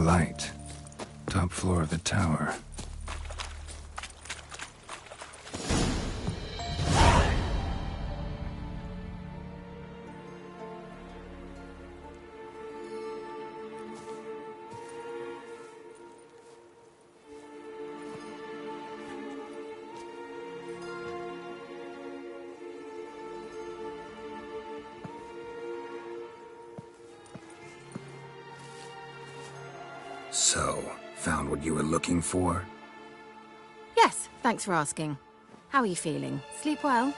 [SPEAKER 5] light. Top floor of the tower. So, found what you were looking for?
[SPEAKER 14] Yes, thanks for asking. How are you feeling? Sleep well?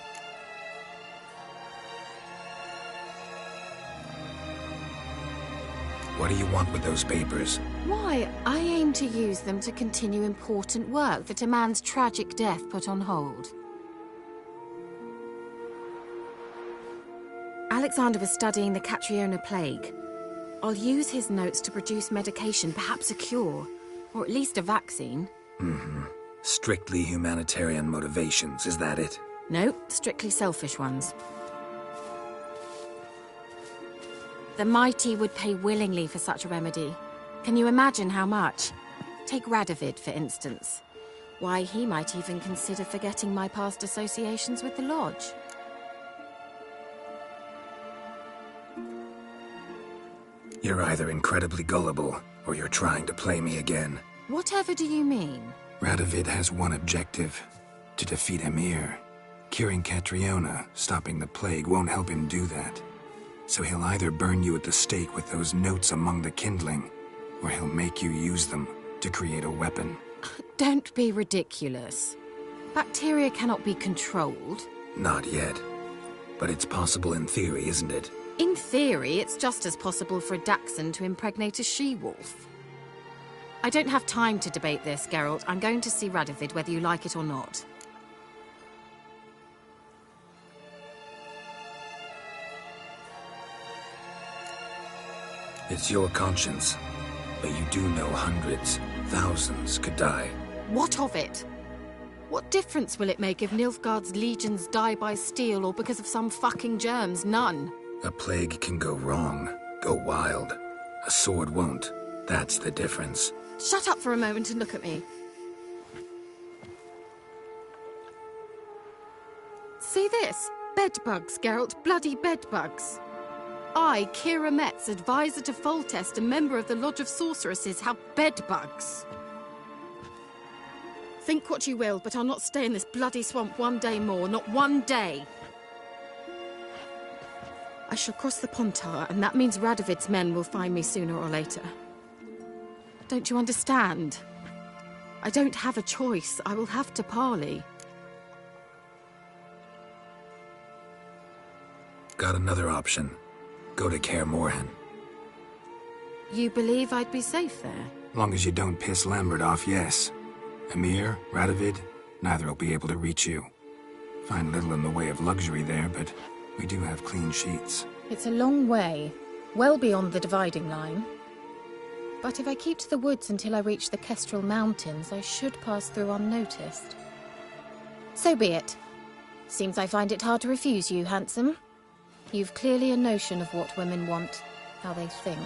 [SPEAKER 5] What do you want with those papers?
[SPEAKER 14] Why, I aim to use them to continue important work that a man's tragic death put on hold. Alexander was studying the Catriona plague. I'll use his notes to produce medication, perhaps a cure, or at least a vaccine.
[SPEAKER 5] Mm-hmm. Strictly humanitarian motivations, is that it?
[SPEAKER 14] No, strictly selfish ones. The mighty would pay willingly for such a remedy. Can you imagine how much? Take Radovid, for instance. Why, he might even consider forgetting my past associations with the Lodge.
[SPEAKER 5] You're either incredibly gullible, or you're trying to play me again.
[SPEAKER 14] Whatever do you mean?
[SPEAKER 5] Radovid has one objective: to defeat Emir. Curing Catriona, stopping the plague, won't help him do that. So he'll either burn you at the stake with those notes among the kindling, or he'll make you use them to create a weapon.
[SPEAKER 14] Don't be ridiculous. Bacteria cannot be controlled.
[SPEAKER 5] Not yet. But it's possible in theory, isn't it?
[SPEAKER 14] In theory, it's just as possible for a Dachshund to impregnate a she-wolf. I don't have time to debate this, Geralt. I'm going to see Radovid whether you like it or not.
[SPEAKER 5] It's your conscience. But you do know hundreds, thousands could die.
[SPEAKER 14] What of it? What difference will it make if Nilfgaard's legions die by steel or because of some fucking germs? None.
[SPEAKER 5] A plague can go wrong, go wild. A sword won't. That's the difference.
[SPEAKER 14] Shut up for a moment and look at me. See this? Bedbugs, Geralt. Bloody bedbugs. I, Kira Metz, advisor to Foltest, a member of the Lodge of Sorceresses, have bedbugs. Think what you will, but I'll not stay in this bloody swamp one day more. Not one day. I shall cross the Pontar, and that means Radovid's men will find me sooner or later. Don't you understand? I don't have a choice. I will have to parley.
[SPEAKER 5] Got another option. Go to Kaer Morhen.
[SPEAKER 14] You believe I'd be safe there?
[SPEAKER 5] Long as you don't piss Lambert off, yes. Emir, Radovid, neither will be able to reach you. Find little in the way of luxury there, but we do have clean sheets.
[SPEAKER 14] It's a long way, well beyond the dividing line. But if I keep to the woods until I reach the Kestrel Mountains, I should pass through unnoticed. So be it. Seems I find it hard to refuse you, handsome. You've clearly a notion of what women want, how they think.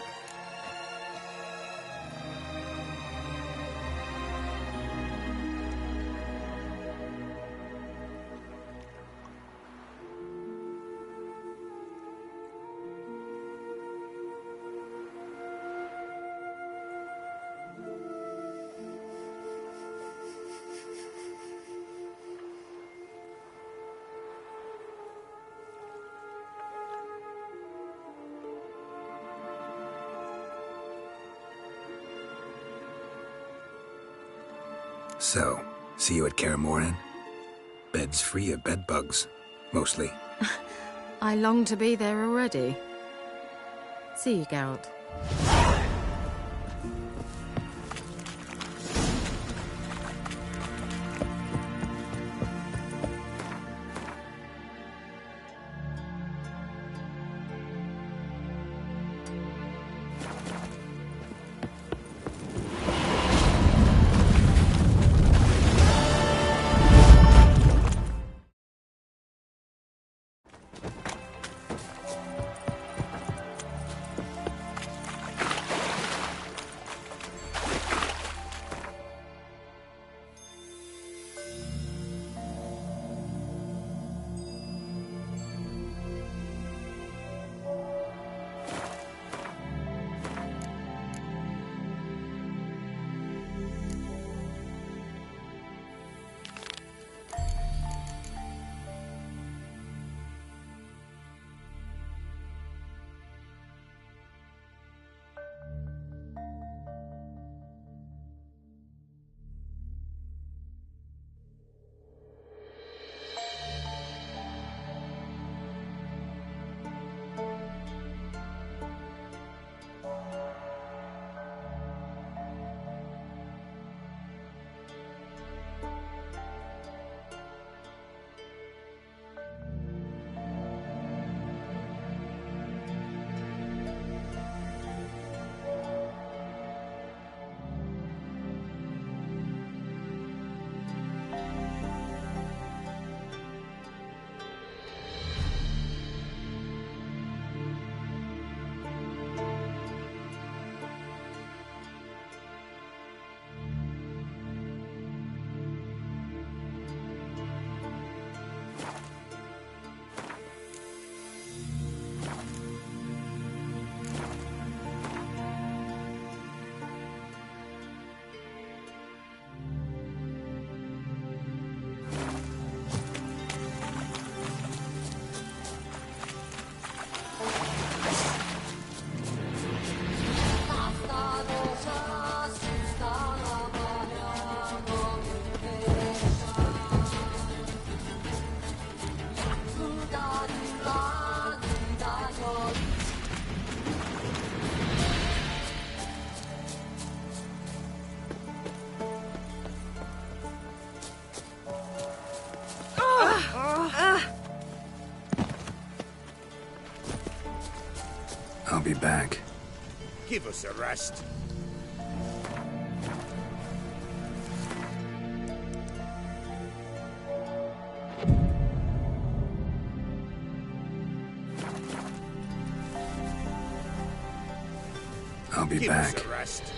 [SPEAKER 5] So, see you at Kaer Morhen? Beds free of bedbugs, mostly.
[SPEAKER 14] I long to be there already. See you, Geralt.
[SPEAKER 5] be back.
[SPEAKER 1] Give us a rest.
[SPEAKER 5] I'll be
[SPEAKER 1] Give
[SPEAKER 5] back.
[SPEAKER 1] us a rest.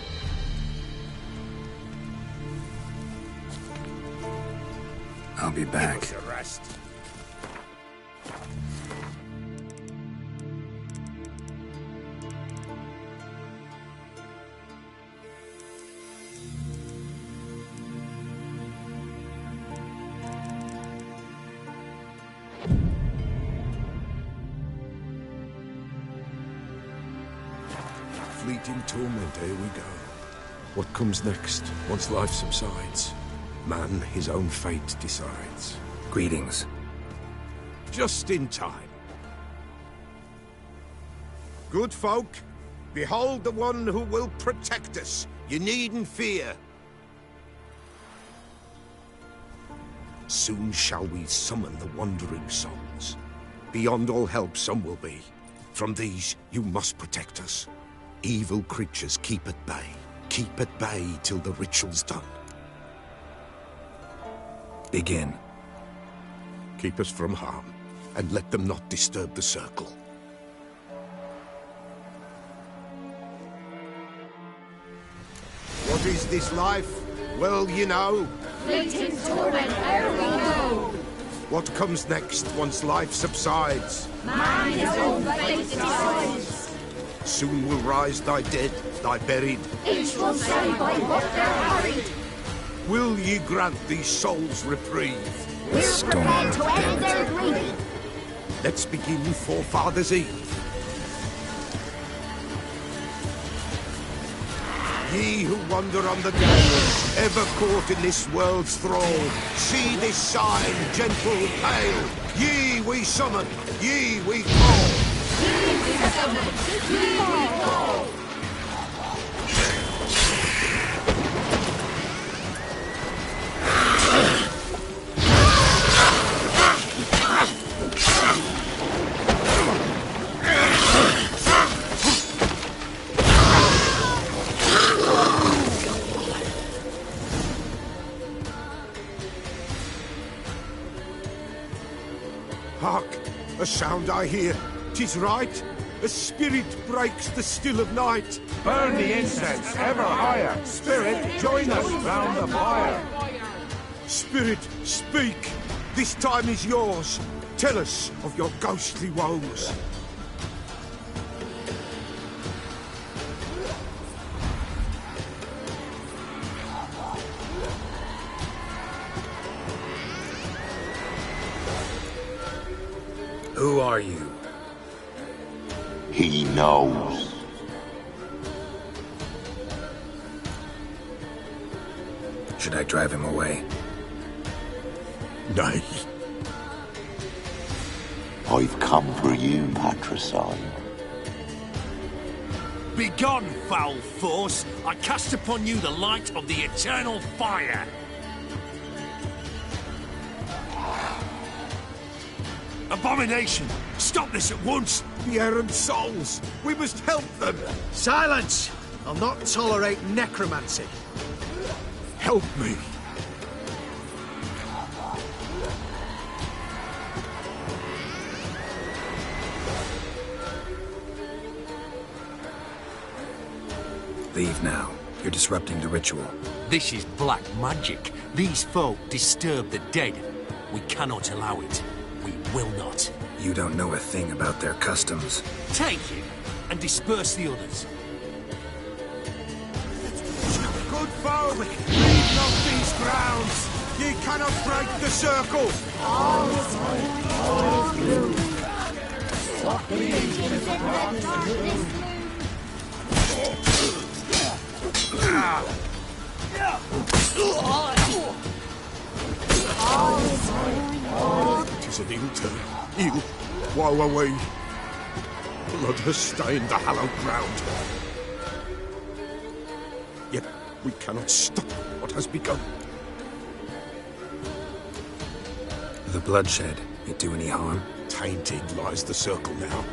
[SPEAKER 5] I'll be back.
[SPEAKER 1] Give us a rest.
[SPEAKER 15] Fleeting torment, here we go. What comes next, once life subsides? Man his own fate decides.
[SPEAKER 5] Greetings.
[SPEAKER 1] Just in time. Good folk, behold the one who will protect us. You needn't fear. Soon shall we summon the wandering souls. Beyond all help some will be. From these you must protect us. Evil creatures keep at bay. Keep at bay till the ritual's done.
[SPEAKER 5] Begin.
[SPEAKER 1] Keep us from harm, and let them not disturb the circle. What is this life? Well, you know.
[SPEAKER 4] Fleeting torment, ere we know.
[SPEAKER 1] What comes next once life subsides?
[SPEAKER 4] Man his own fate decides.
[SPEAKER 1] Soon will rise thy dead, thy buried.
[SPEAKER 4] Each will say by what they're hurried.
[SPEAKER 1] Will ye grant these souls reprieve?
[SPEAKER 4] We're prepared to end their grief.
[SPEAKER 1] Let's begin Forefathers' Eve. Ye who wander on the gale, ever caught in this world's thrall, see this sign, gentle, pale. Ye we summon, ye we call.
[SPEAKER 4] Ye we summon, ye we call.
[SPEAKER 1] Hark! A sound I hear. 'Tis right. A spirit breaks the still of night.
[SPEAKER 9] Burn the incense ever higher. Spirit, join us round the fire.
[SPEAKER 1] Spirit, speak. This time is yours. Tell us of your ghostly woes.
[SPEAKER 5] Who are you?
[SPEAKER 6] He knows.
[SPEAKER 5] Should I drive him away?
[SPEAKER 1] Nay.
[SPEAKER 6] I've come for you, patricide.
[SPEAKER 16] Begone, foul force! I cast upon you the light of the eternal fire! Abomination! Stop this at once!
[SPEAKER 1] The errant souls! We must help them!
[SPEAKER 10] Silence! I'll not tolerate necromancy.
[SPEAKER 1] Help me!
[SPEAKER 5] Leave now. You're disrupting the ritual.
[SPEAKER 16] This is black magic. These folk disturb the dead. We cannot allow it. We will not.
[SPEAKER 5] You don't know a thing about their customs.
[SPEAKER 16] Take him and disperse the others.
[SPEAKER 1] Good folk! Leave not these grounds! Ye cannot break the circle!
[SPEAKER 4] All is white, all is blue. Softly into the darkness. All is white, all is blue.
[SPEAKER 1] 'Tis an ill turn. Ill. Woe away. Blood has stained the hallowed ground. Yet we cannot stop what has begun.
[SPEAKER 5] The bloodshed, it do any harm?
[SPEAKER 1] Tainted lies the circle now.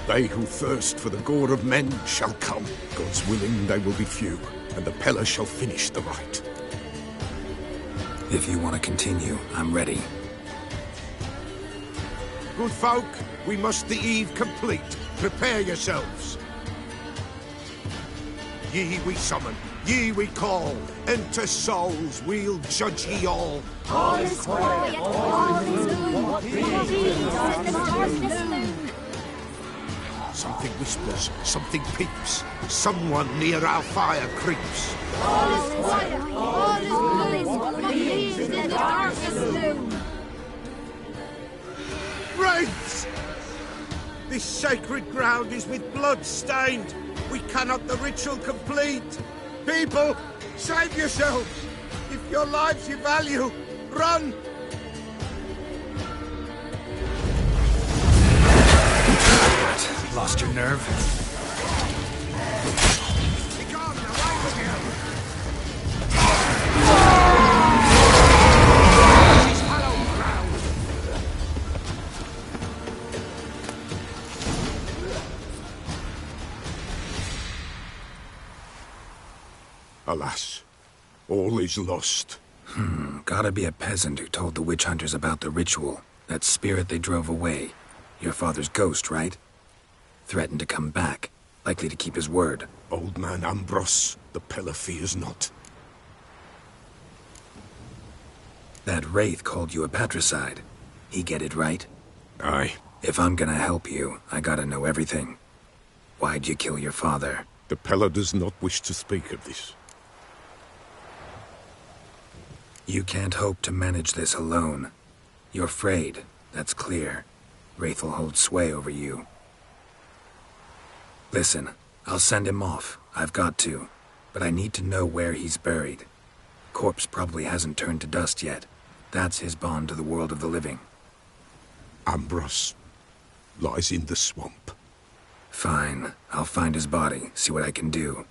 [SPEAKER 15] They who thirst for the gore of men shall come. God's willing, they will be few, and the Pella shall finish the rite.
[SPEAKER 5] If you want to continue, I'm ready.
[SPEAKER 15] Good folk, we must the eve complete. Prepare yourselves. Ye we summon, ye we call. Enter souls, we'll judge ye all.
[SPEAKER 4] All is quiet, all is gloom. What peace in the darkness loom.
[SPEAKER 15] Something whispers, something peeps. Someone near our fire creeps.
[SPEAKER 4] All is quiet, all is gloom. What peace in the darkness loom.
[SPEAKER 15] Wraiths! This sacred ground is with blood stained. We cannot the ritual complete. People, save yourselves. If your lives you value, run.
[SPEAKER 5] Lost your nerve?
[SPEAKER 15] Begone, away with you! This hallowed ground! Alas, all is lost.
[SPEAKER 5] Gotta be a peasant who told the witch hunters about the ritual. That spirit they drove away. Your father's ghost, right? Threatened to come back. Likely to keep his word.
[SPEAKER 15] Old man Ambrose, the Pella fears not.
[SPEAKER 5] That wraith called you a patricide. He get it right?
[SPEAKER 15] Aye.
[SPEAKER 5] If I'm gonna help you, I gotta know everything. Why'd you kill your father?
[SPEAKER 15] The Pella does not wish to speak of this.
[SPEAKER 5] You can't hope to manage this alone. You're afraid, that's clear. Wraith will hold sway over you. Listen, I'll send him off. I've got to. But I need to know where he's buried. Corpse probably hasn't turned to dust yet. That's his bond to the world of the living.
[SPEAKER 15] Ambrose lies in the swamp.
[SPEAKER 5] Fine. I'll find his body, see what I can do.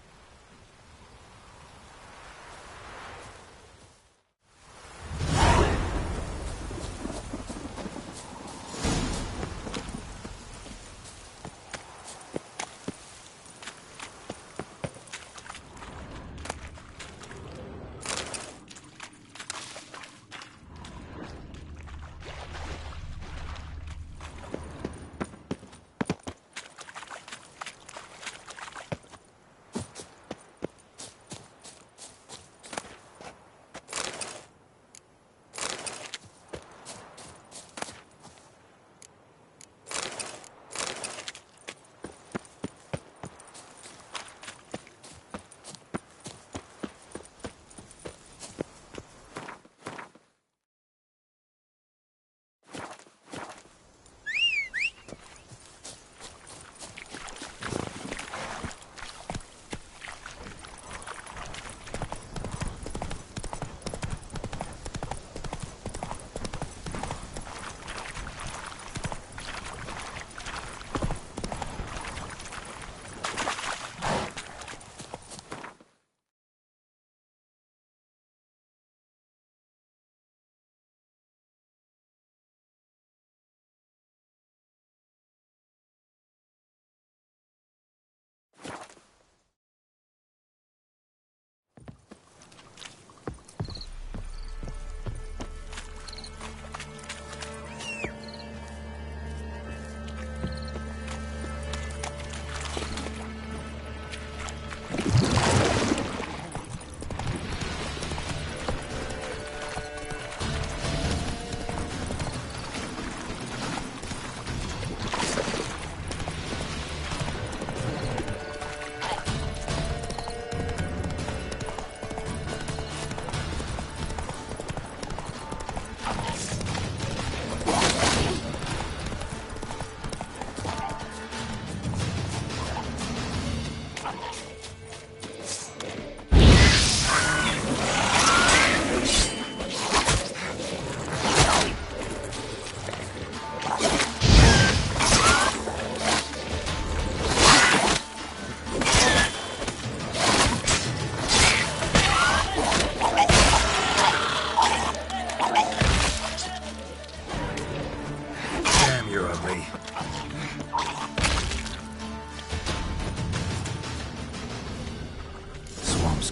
[SPEAKER 5] You're ugly.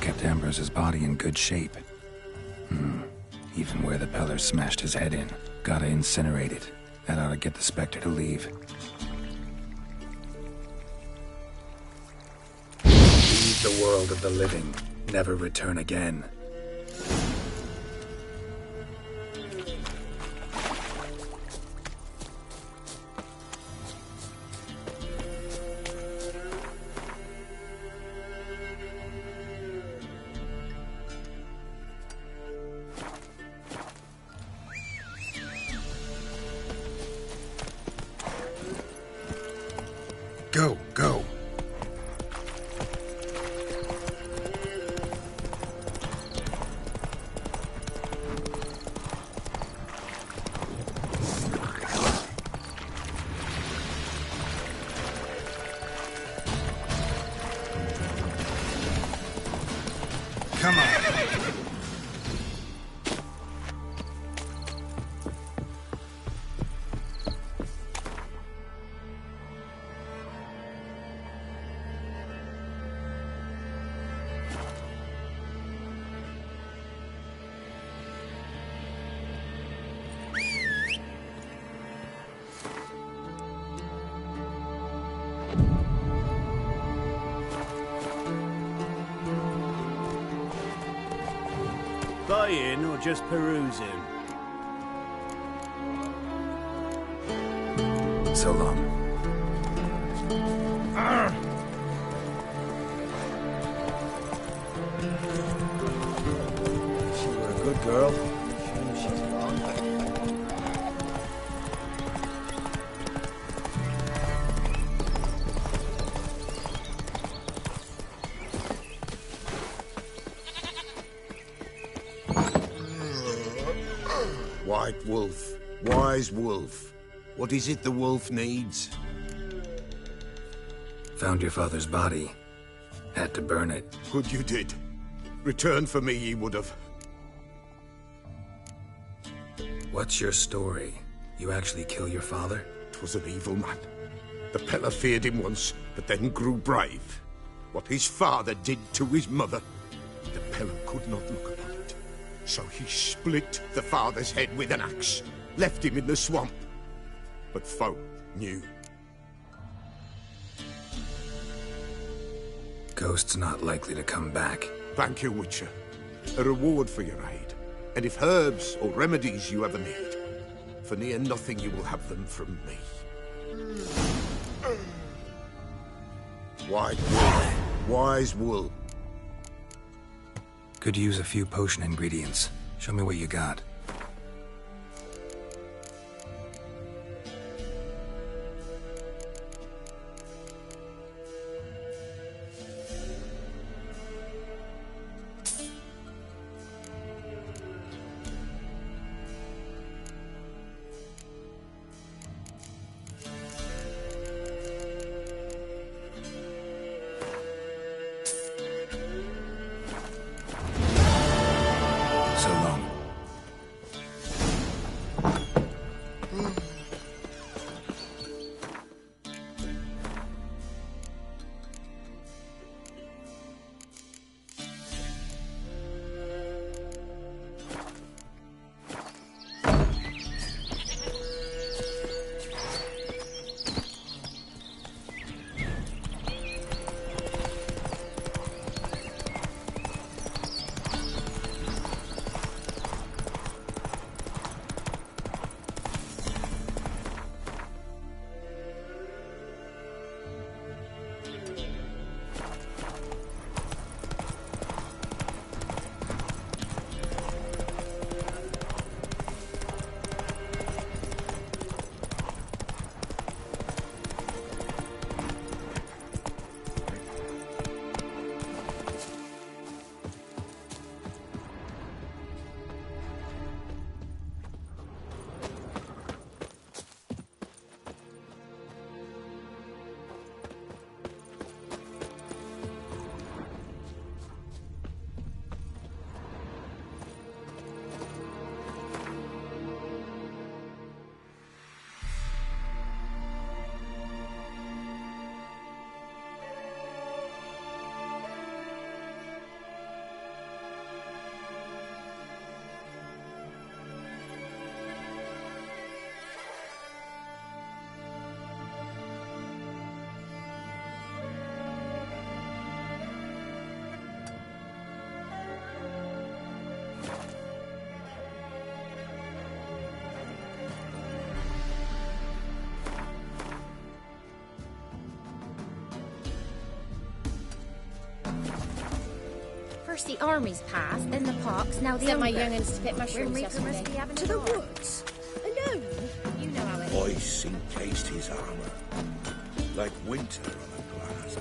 [SPEAKER 5] kept Ambrose's body in good shape. Even where the Peller smashed his head in. Gotta incinerate it. That ought to get the Spectre to leave. Leave the world of the living. Never return again. Go, go. Come on.
[SPEAKER 17] Buying or just perusing?
[SPEAKER 5] So long.
[SPEAKER 17] She were a good girl. Shame she's gone.
[SPEAKER 15] White wolf, wise wolf. What is it the wolf needs?
[SPEAKER 5] Found your father's body. Had to burn it.
[SPEAKER 15] Good you did. Return for me ye would have.
[SPEAKER 5] What's your story? You actually kill your father?
[SPEAKER 15] 'Twas an evil man. The Peller feared him once, but then grew brave. What his father did to his mother, the Peller could not look upon it. So he split the father's head with an axe, left him in the swamp. But folk knew.
[SPEAKER 5] Ghost's not likely to come back.
[SPEAKER 15] Thank you, Witcher. A reward for your aid. And if herbs or remedies you ever need, for near nothing you will have them from me. White wolf, wise wolf.
[SPEAKER 5] Could use a few potion ingredients. Show me what you got. So long.
[SPEAKER 14] the army's passed, then the parks, now the
[SPEAKER 13] Sent my
[SPEAKER 14] ogre.
[SPEAKER 13] young'uns to pick mushrooms
[SPEAKER 14] Grim Reaper must be having
[SPEAKER 4] To
[SPEAKER 14] a
[SPEAKER 4] the
[SPEAKER 14] laugh.
[SPEAKER 4] woods? Alone?
[SPEAKER 14] You know how it is.
[SPEAKER 15] Ice encased his armor, like winter on a glass.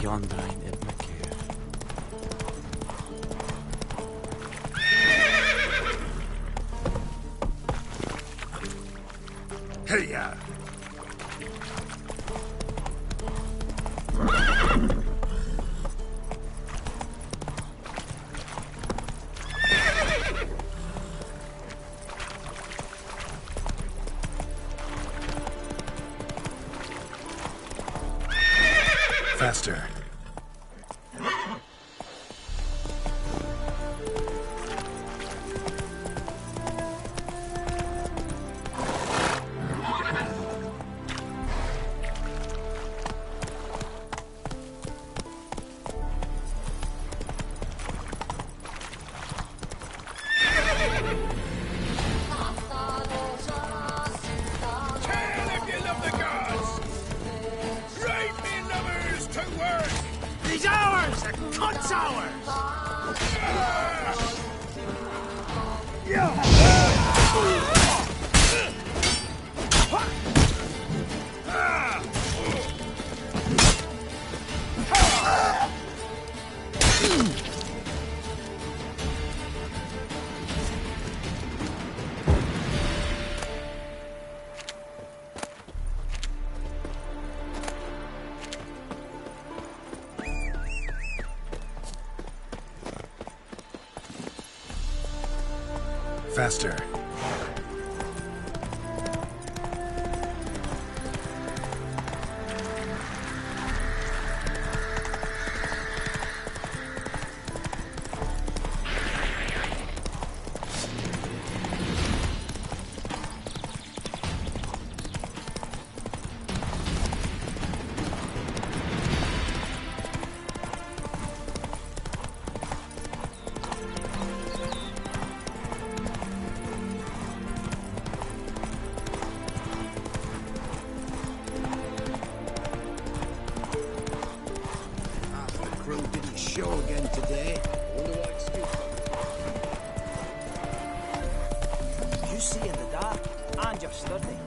[SPEAKER 17] yonder ain't it, Mickey?
[SPEAKER 15] Hey-ya!
[SPEAKER 5] Faster. Faster.
[SPEAKER 15] Show again today. Wonder what excuse.
[SPEAKER 6] You see in the dark, and you're sturdy.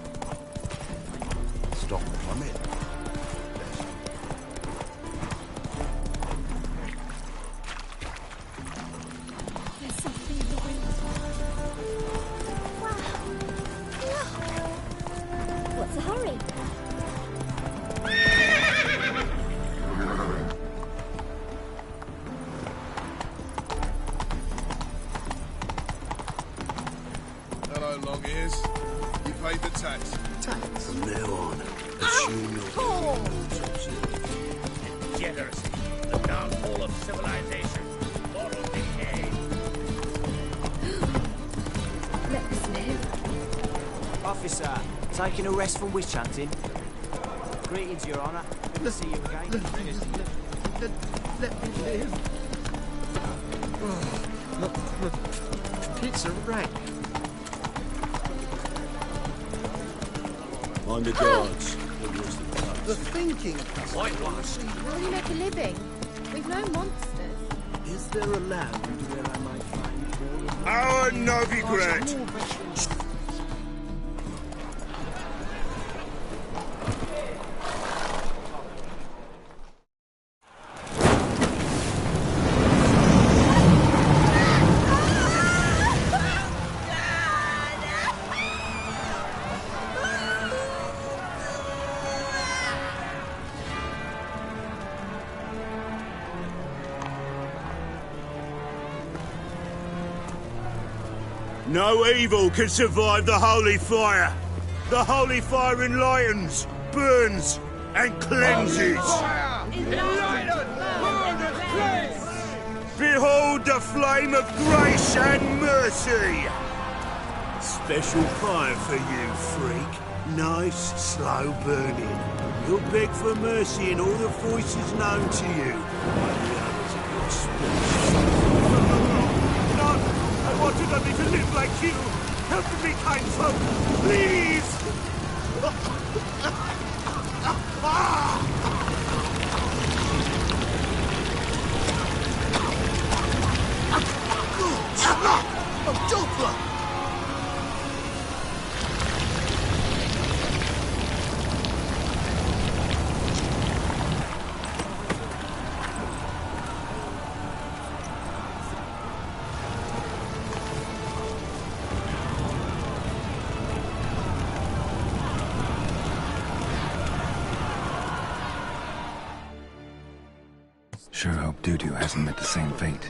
[SPEAKER 15] Stop the plummet.
[SPEAKER 11] There's something in the wind. Wow. Look. What's the hurry?
[SPEAKER 15] From now on, assume your
[SPEAKER 18] Degeneracy, the downfall of civilization, moral decay.
[SPEAKER 11] Let us live.
[SPEAKER 6] Officer, taking a rest from witch hunting. Greetings, Your Honor. Good to see you again.
[SPEAKER 15] Let me live. Oh, it's a wreck. On the guards. The thinking.
[SPEAKER 18] Whitewashed.
[SPEAKER 11] Will you make a living? We've no monsters.
[SPEAKER 15] Is there a land where I might find more? Our Novigrad. No evil can survive the holy fire. The holy fire enlightens, burns, and cleanses. Behold the flame of grace and mercy. Special fire for you, freak. Nice, slow burning. You'll beg for mercy in all the voices known to you. While the others of your speech. I wanted only to live like you. Help me, kind folk, please! Oh, Doppler!
[SPEAKER 5] Sure hope Dudu hasn't met the same fate.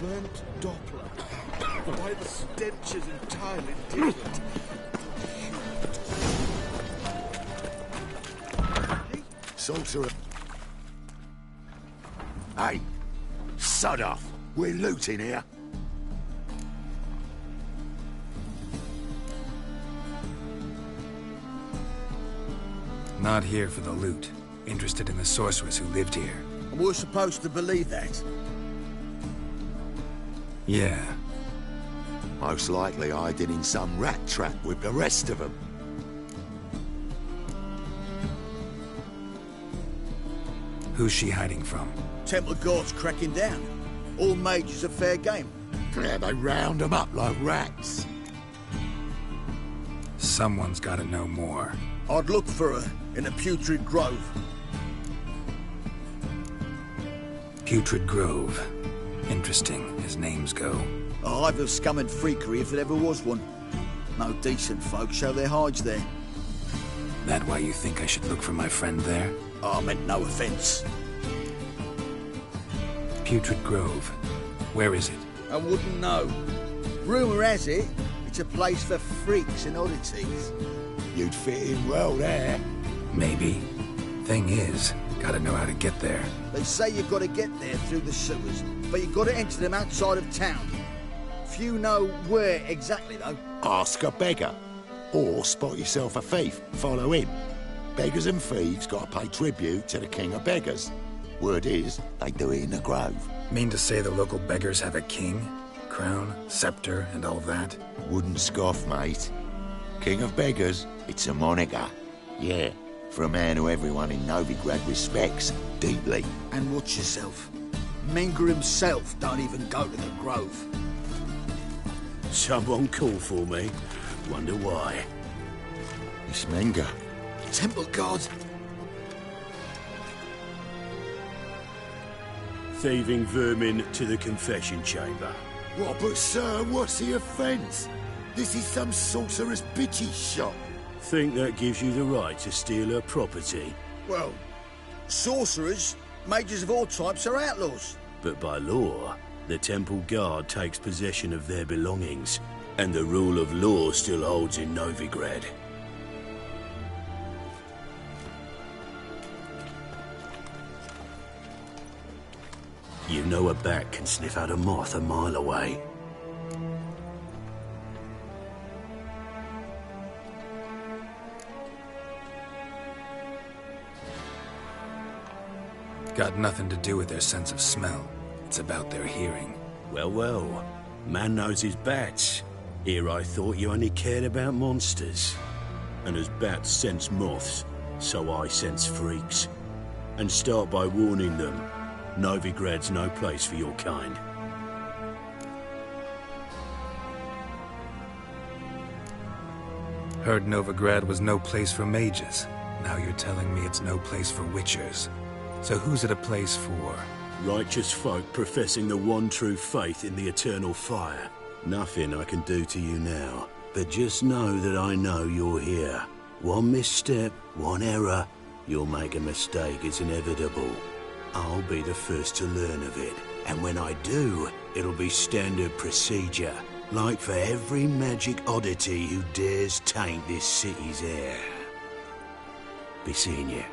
[SPEAKER 15] Burnt Doppler. Why the stench is entirely different. Sorcerer. Hey, sod off. We're looting here.
[SPEAKER 5] Not here for the loot. Interested in the sorceress who lived here.
[SPEAKER 15] And we're supposed to believe that?
[SPEAKER 5] Yeah.
[SPEAKER 15] Most likely hiding in some rat trap with the rest of them.
[SPEAKER 5] Who's she hiding from?
[SPEAKER 19] Temple Guard's cracking down. All mages are fair game.
[SPEAKER 15] Yeah, they round them up like rats.
[SPEAKER 5] Someone's got to know more.
[SPEAKER 19] I'd look for her in the Putrid Grove.
[SPEAKER 5] Putrid Grove. Interesting, as names go.
[SPEAKER 19] A hive of scum and freakery if there ever was one. No decent folk show their hides there.
[SPEAKER 5] That why you think I should look for my friend there?
[SPEAKER 19] I meant no offence.
[SPEAKER 5] Putrid Grove. Where is it?
[SPEAKER 19] I wouldn't know. Rumour has it, it's a place for freaks and oddities.
[SPEAKER 15] You'd fit in well there.
[SPEAKER 5] Maybe. Thing is, gotta know how to get there.
[SPEAKER 19] They say you've got to get there through the sewers, but you've got to enter them outside of town. Few know where exactly, though.
[SPEAKER 15] Ask a beggar. Or spot yourself a thief. Follow him. Beggars and thieves got to pay tribute to the king of beggars. Word is, they do it in the grove.
[SPEAKER 5] Mean to say the local beggars have a king? Crown, scepter, and all that?
[SPEAKER 15] Wouldn't scoff, mate. King of beggars, it's a moniker. Yeah, for a man who everyone in Novigrad respects deeply.
[SPEAKER 19] And watch yourself. Menger himself don't even go to the grove.
[SPEAKER 18] Someone called for me. Wonder why.
[SPEAKER 15] It's Menger.
[SPEAKER 19] Temple Guard.
[SPEAKER 18] Thieving vermin to the confession chamber.
[SPEAKER 15] What, but sir, what's the offence? This is some sorcerer's bitchy shop.
[SPEAKER 18] Think that gives you the right to steal her property?
[SPEAKER 19] Well, sorcerers, mages of all types are outlaws.
[SPEAKER 18] But by law, the Temple Guard takes possession of their belongings, and the rule of law still holds in Novigrad. You know a bat can sniff out a moth a mile away.
[SPEAKER 5] Got nothing to do with their sense of smell. It's about their hearing.
[SPEAKER 18] Well, well. Man knows his bats. Here I thought you only cared about monsters. And as bats sense moths, so I sense freaks. And start by warning them. Novigrad's no place for your kind.
[SPEAKER 5] Heard Novigrad was no place for mages. Now you're telling me it's no place for witchers. So who's it a place for?
[SPEAKER 18] Righteous folk professing the one true faith in the eternal fire. Nothing I can do to you now, but just know that I know you're here. One misstep, one error, you'll make a mistake, it's inevitable. I'll be the first to learn of it, and when I do, it'll be standard procedure, like for every magic oddity who dares taint this city's air. Be seeing you.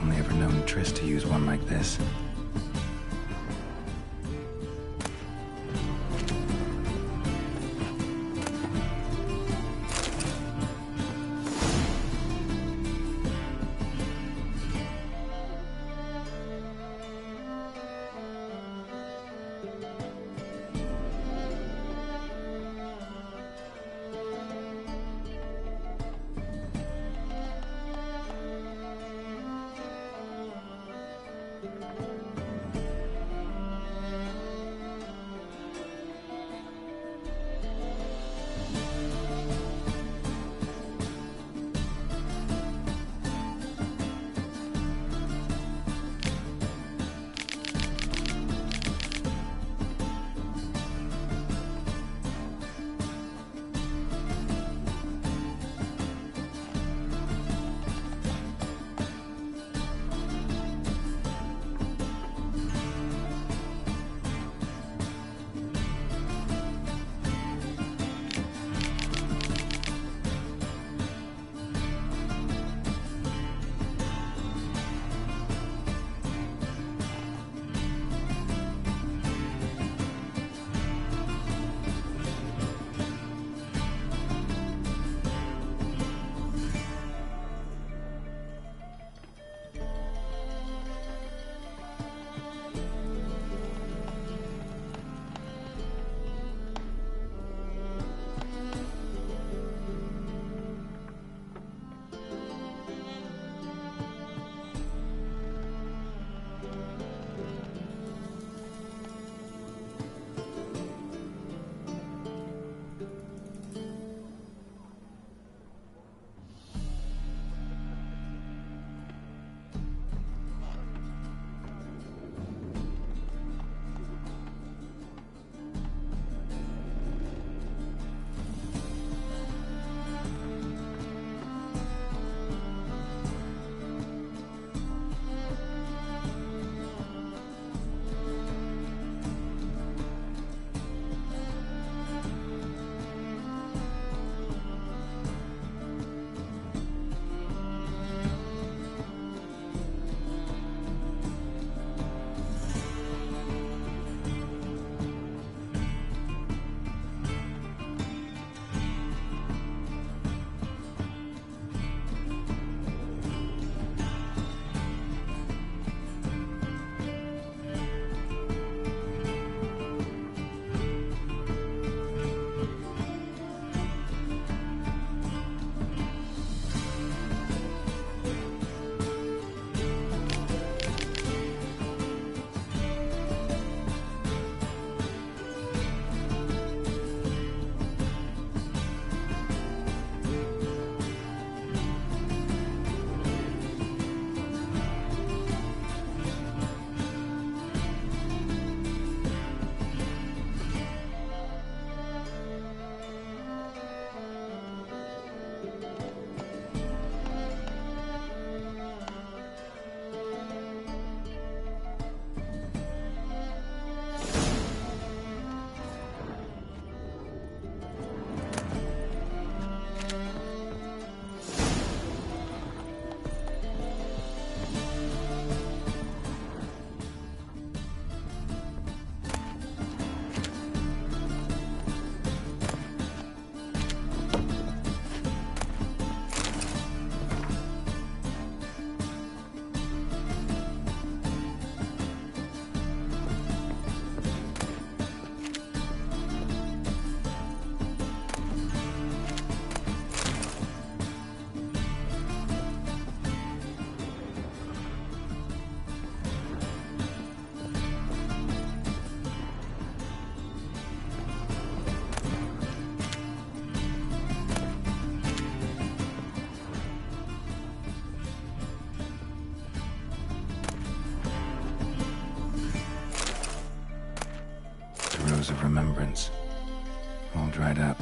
[SPEAKER 5] Only ever known Triss to use one like this.
[SPEAKER 3] remembrance. All dried up.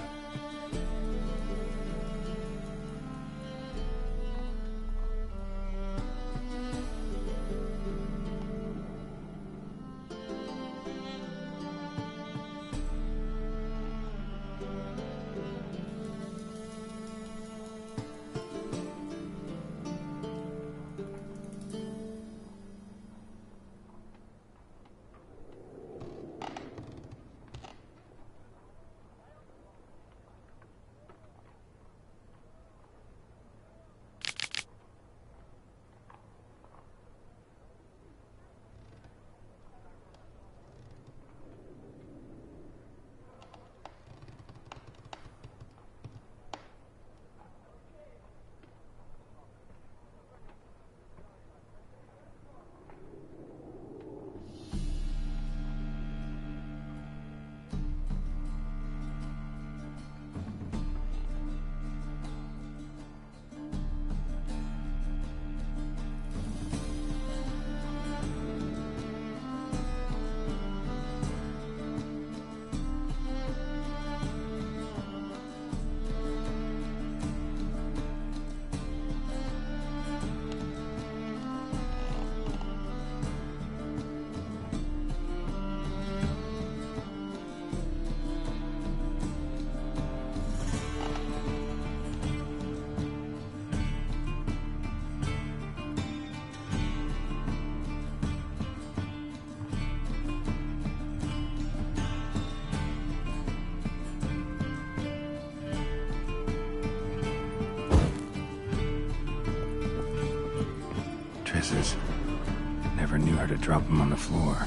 [SPEAKER 3] Never knew her to drop them on the floor.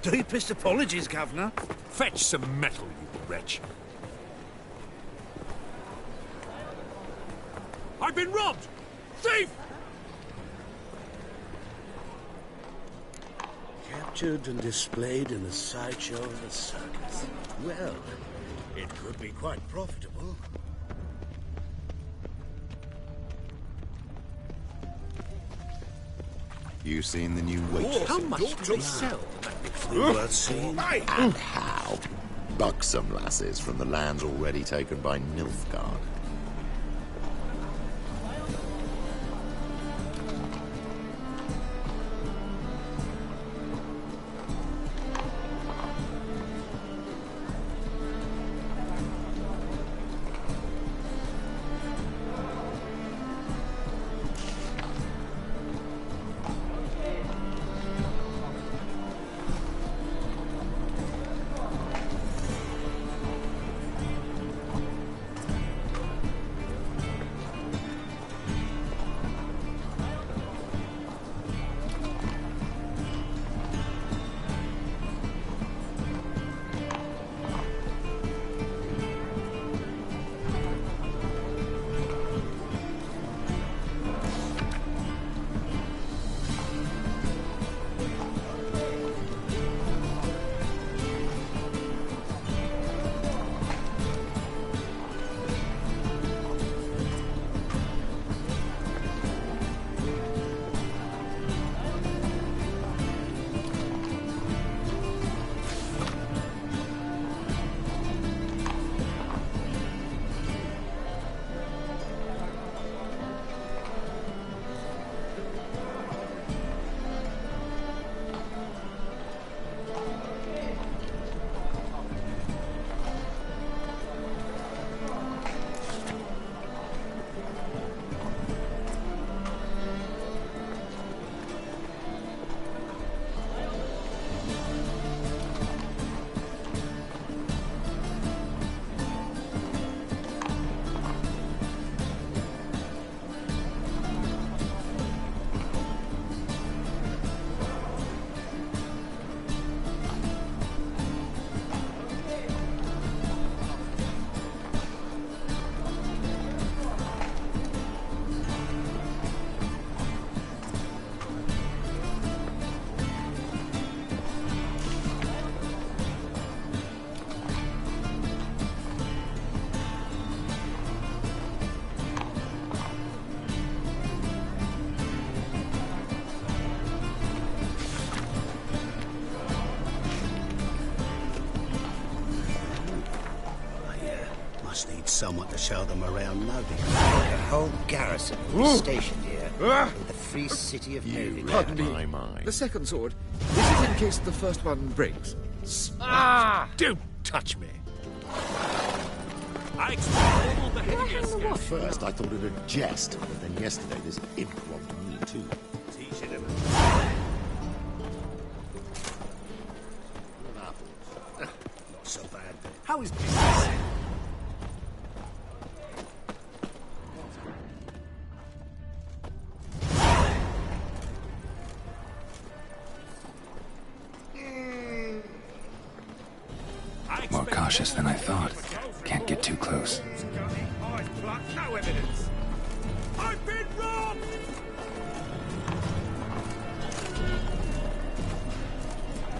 [SPEAKER 15] Deepest apologies, Governor.
[SPEAKER 16] Fetch some metal, you wretch. I've been robbed! Thief!
[SPEAKER 18] Captured and displayed in the sideshow of a circus. Well, it could be quite profitable.
[SPEAKER 20] You seen the new waitress?
[SPEAKER 16] How much do they sell?
[SPEAKER 18] Worth seeing.
[SPEAKER 20] And how? Buxom lasses from the lands already taken by Nilfgaard.
[SPEAKER 18] must need someone to show them around Novigrad.
[SPEAKER 21] The whole garrison will be stationed here in the free city of Novigrad.
[SPEAKER 9] Pardon me.
[SPEAKER 20] My mind.
[SPEAKER 9] The second sword, is it in case the first one breaks? Ah!
[SPEAKER 16] Don't touch me. I expect all behaviors.
[SPEAKER 20] At first, I thought it a jest, but then yesterday this imp robbed me too.
[SPEAKER 16] Teaching him.
[SPEAKER 18] Not so bad.
[SPEAKER 16] How is business?
[SPEAKER 5] More cautious than I thought. Can't get too close.
[SPEAKER 15] No evidence. I've been robbed!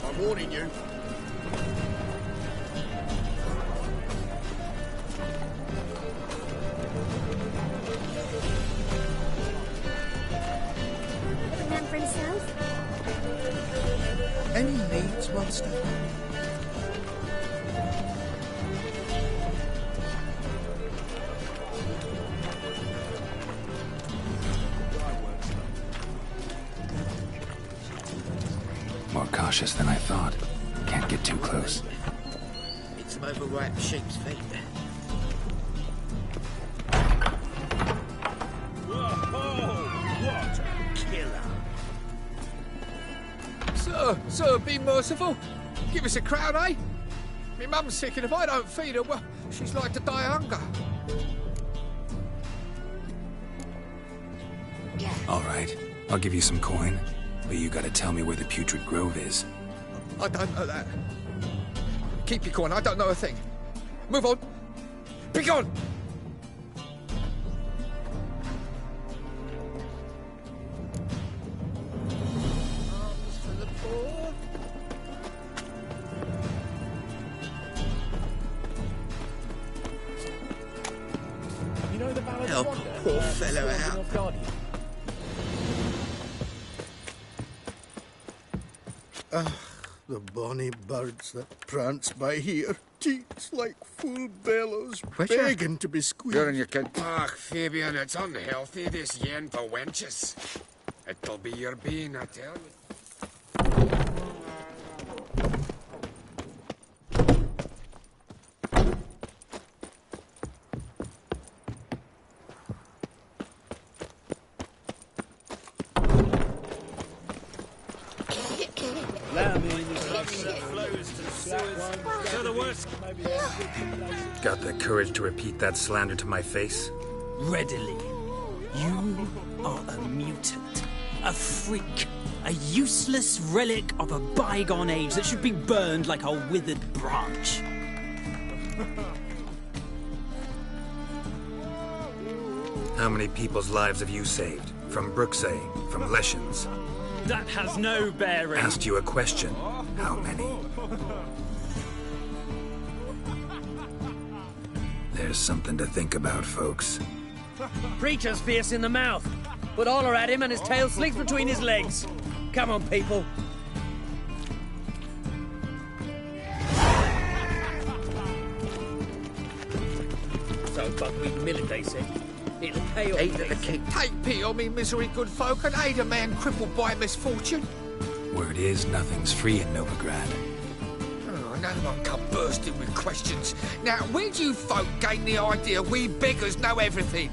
[SPEAKER 20] I'm warning you.
[SPEAKER 4] A man for himself?
[SPEAKER 19] Any needs, monster?
[SPEAKER 5] More cautious than I thought. Can't get too close.
[SPEAKER 21] Need some overripe sheep's feet.
[SPEAKER 16] What a killer.
[SPEAKER 9] Sir, be merciful. Give us a crown, eh? My mum's sick, and if I don't feed her, well, she's like to die of hunger.
[SPEAKER 5] All right, I'll give you some coin, but you gotta tell me where the Putrid Grove is.
[SPEAKER 9] I don't know that. Keep your coin, I don't know a thing. Move on. Be gone! Arms for the poor.
[SPEAKER 12] You know the Ballad
[SPEAKER 21] Help
[SPEAKER 12] of Wonder?
[SPEAKER 21] a poor fellow out.
[SPEAKER 12] Guardian.
[SPEAKER 18] The bonny birds that prance by here, teats like full bellows, begging to be squeezed.
[SPEAKER 9] You're in your kid. Ach, Fabian, it's unhealthy, this yen for wenches. It'll be your bean, I tell you.
[SPEAKER 5] Got the courage to repeat that slander to my face?
[SPEAKER 22] Readily. You are a mutant, a freak, a useless relic of a bygone age that should be burned like a withered branch.
[SPEAKER 5] How many people's lives have you saved? From Bruxay, from Leshens?
[SPEAKER 22] That has no bearing.
[SPEAKER 5] Asked you a question. How many? There's something to think about, folks.
[SPEAKER 22] Preacher's fierce in the mouth, but holler at him and his tail slinks between his legs. Come on, people. So, buckwheat millet, they said. It'll pay off.
[SPEAKER 9] Aid of the king. Take pity on me, misery, good folk, and aid a man crippled by misfortune.
[SPEAKER 5] Word is, nothing's free in Novigrad.
[SPEAKER 9] Oh, now one come bursting with questions. Now, where do you folk gain the idea we beggars know everything?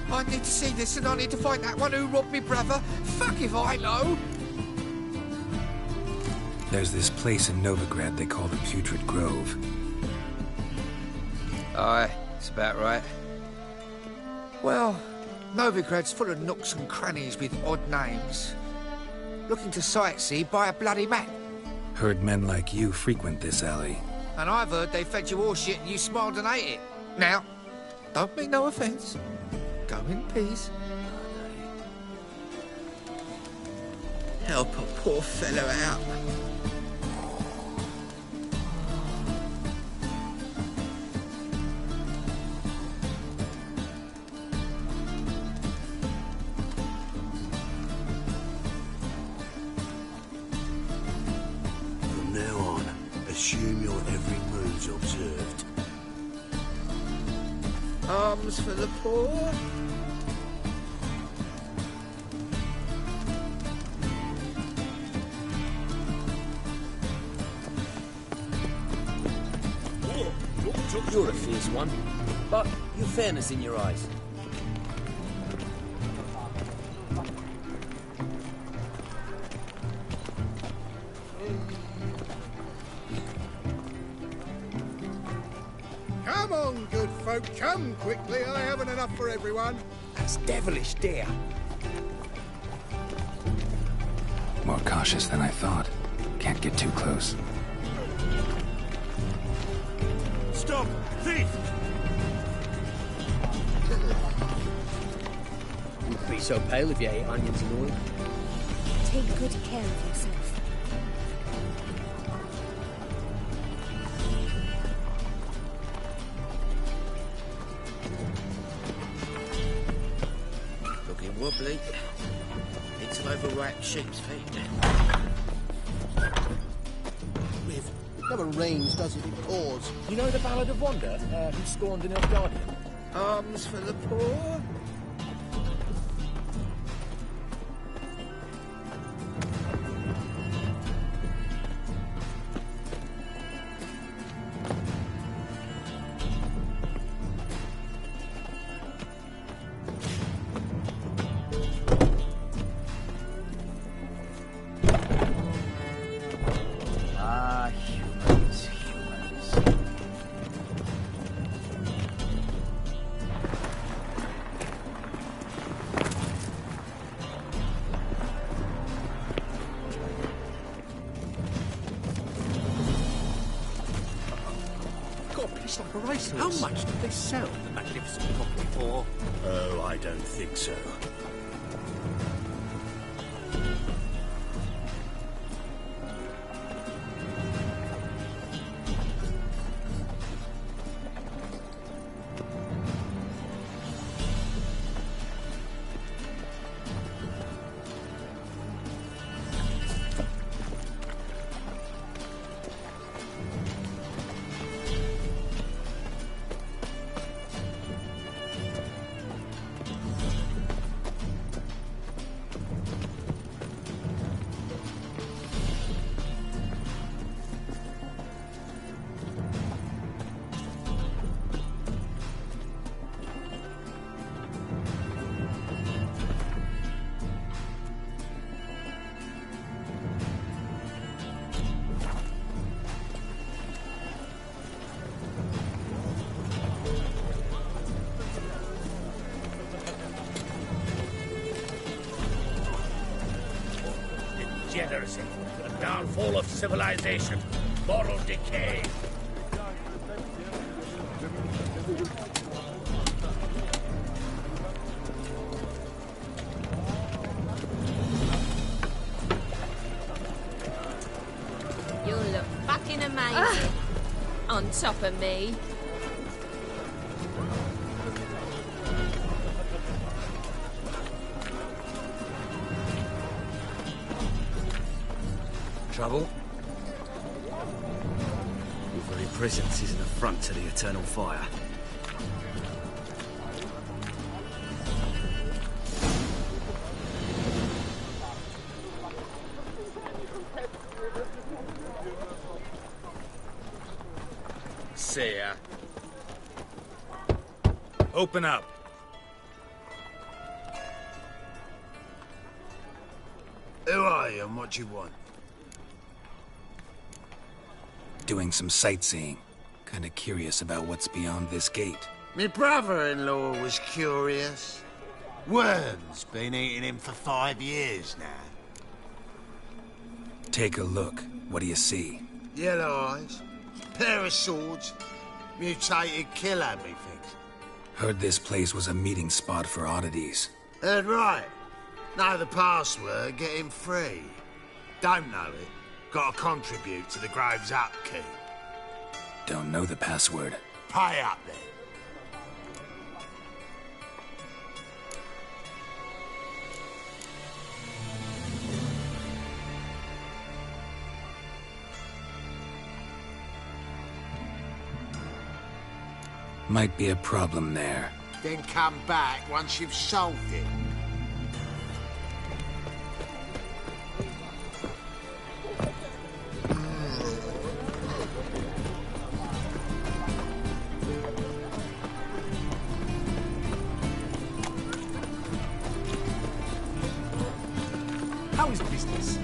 [SPEAKER 9] I need to see this, and I need to find that one who robbed me brother. Fuck if I know.
[SPEAKER 5] There's this place in Novigrad they call the Putrid Grove.
[SPEAKER 9] Aye, it's about right. Well, Novigrad's full of nooks and crannies with odd names. Looking to sightsee, buy a bloody map.
[SPEAKER 5] Heard men like you frequent this alley.
[SPEAKER 9] And I've heard they fed you horseshit and you smiled and ate it. Now, don't mean no offence. Go in peace.
[SPEAKER 21] Help a poor fellow out.
[SPEAKER 18] From now on, assume your every move's observed.
[SPEAKER 15] Alms for the poor?
[SPEAKER 2] You're a fierce one, but you've fairness in your eyes.
[SPEAKER 15] Come on, good folk, come quickly. I haven't enough for everyone.
[SPEAKER 2] That's devilish dear.
[SPEAKER 5] More cautious than I thought. Can't get too close.
[SPEAKER 15] Stop! Thief!
[SPEAKER 2] Wouldn't be so pale if you ate onions and oil.
[SPEAKER 8] Take good care of yourself.
[SPEAKER 2] Looking wobbly. Need some overripe sheep's feet.
[SPEAKER 10] Riv, never rains, does it? It pours.
[SPEAKER 2] You know the Ballad of Wanda, who scorned an elf guardian?
[SPEAKER 15] Alms for the poor?
[SPEAKER 16] How much did they sell the magnificent property for?
[SPEAKER 18] Oh, I don't think so.
[SPEAKER 16] Degeneracy, the downfall of civilization, moral decay.
[SPEAKER 13] You'll look fucking amazing on top of me.
[SPEAKER 5] Trouble?
[SPEAKER 2] Your very presence is an affront to the eternal fire.
[SPEAKER 3] See ya. Open up.
[SPEAKER 15] Who are you and what do you want?
[SPEAKER 5] Doing some sightseeing. Kinda curious about what's beyond this gate.
[SPEAKER 15] Me brother-in-law was curious. Worms been eating him for 5 years now.
[SPEAKER 5] Take a look. What do you see?
[SPEAKER 15] Yellow eyes, pair of swords, mutated killer, methinks.
[SPEAKER 5] Heard this place was a meeting spot for oddities.
[SPEAKER 15] Heard right. Know the password, get him free. Don't know it, gotta contribute to the Grove's upkeep.
[SPEAKER 5] Don't know the password.
[SPEAKER 15] Pay up then.
[SPEAKER 5] Might be a problem there.
[SPEAKER 15] Then come back once you've solved it.
[SPEAKER 10] How is business?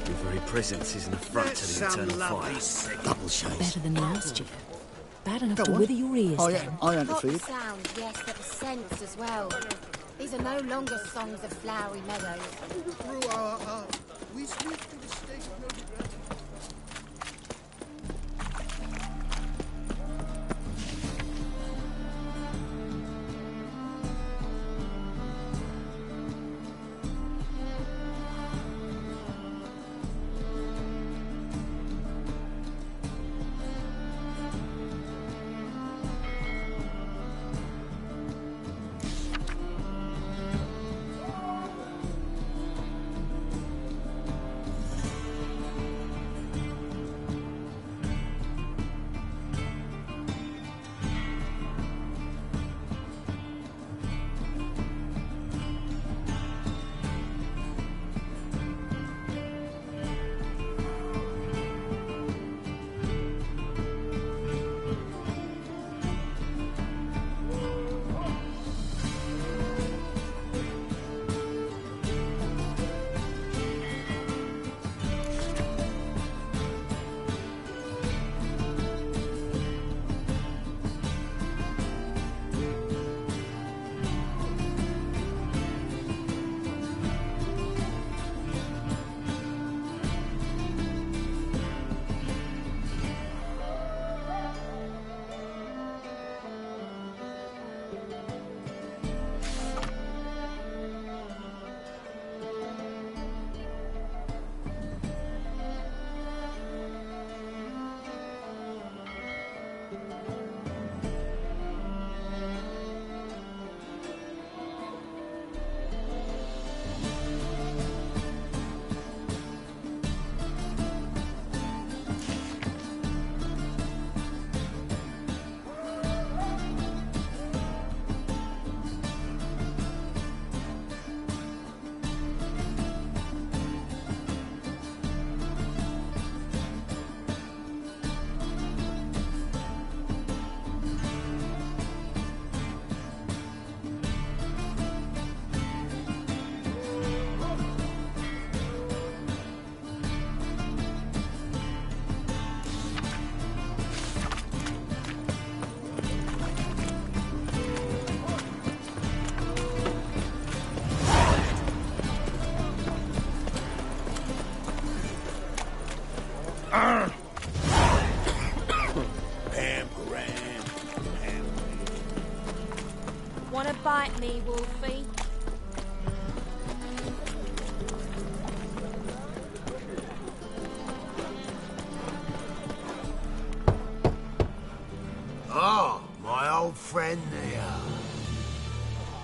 [SPEAKER 17] Your very presence is an affront to the eternal fire. Double shades.
[SPEAKER 1] Better than last year. Bad enough
[SPEAKER 19] Go
[SPEAKER 1] to
[SPEAKER 19] on.
[SPEAKER 1] wither your ears
[SPEAKER 19] I
[SPEAKER 1] then.
[SPEAKER 19] ain't
[SPEAKER 13] Not the
[SPEAKER 19] interfered.
[SPEAKER 13] sound, yes, but the sense as well. These are no longer songs of flowery meadows.
[SPEAKER 15] Through our heart, we speak to the state of Novigrad.
[SPEAKER 8] Wanna bite me, Wolfie?
[SPEAKER 15] Oh, my old friend there.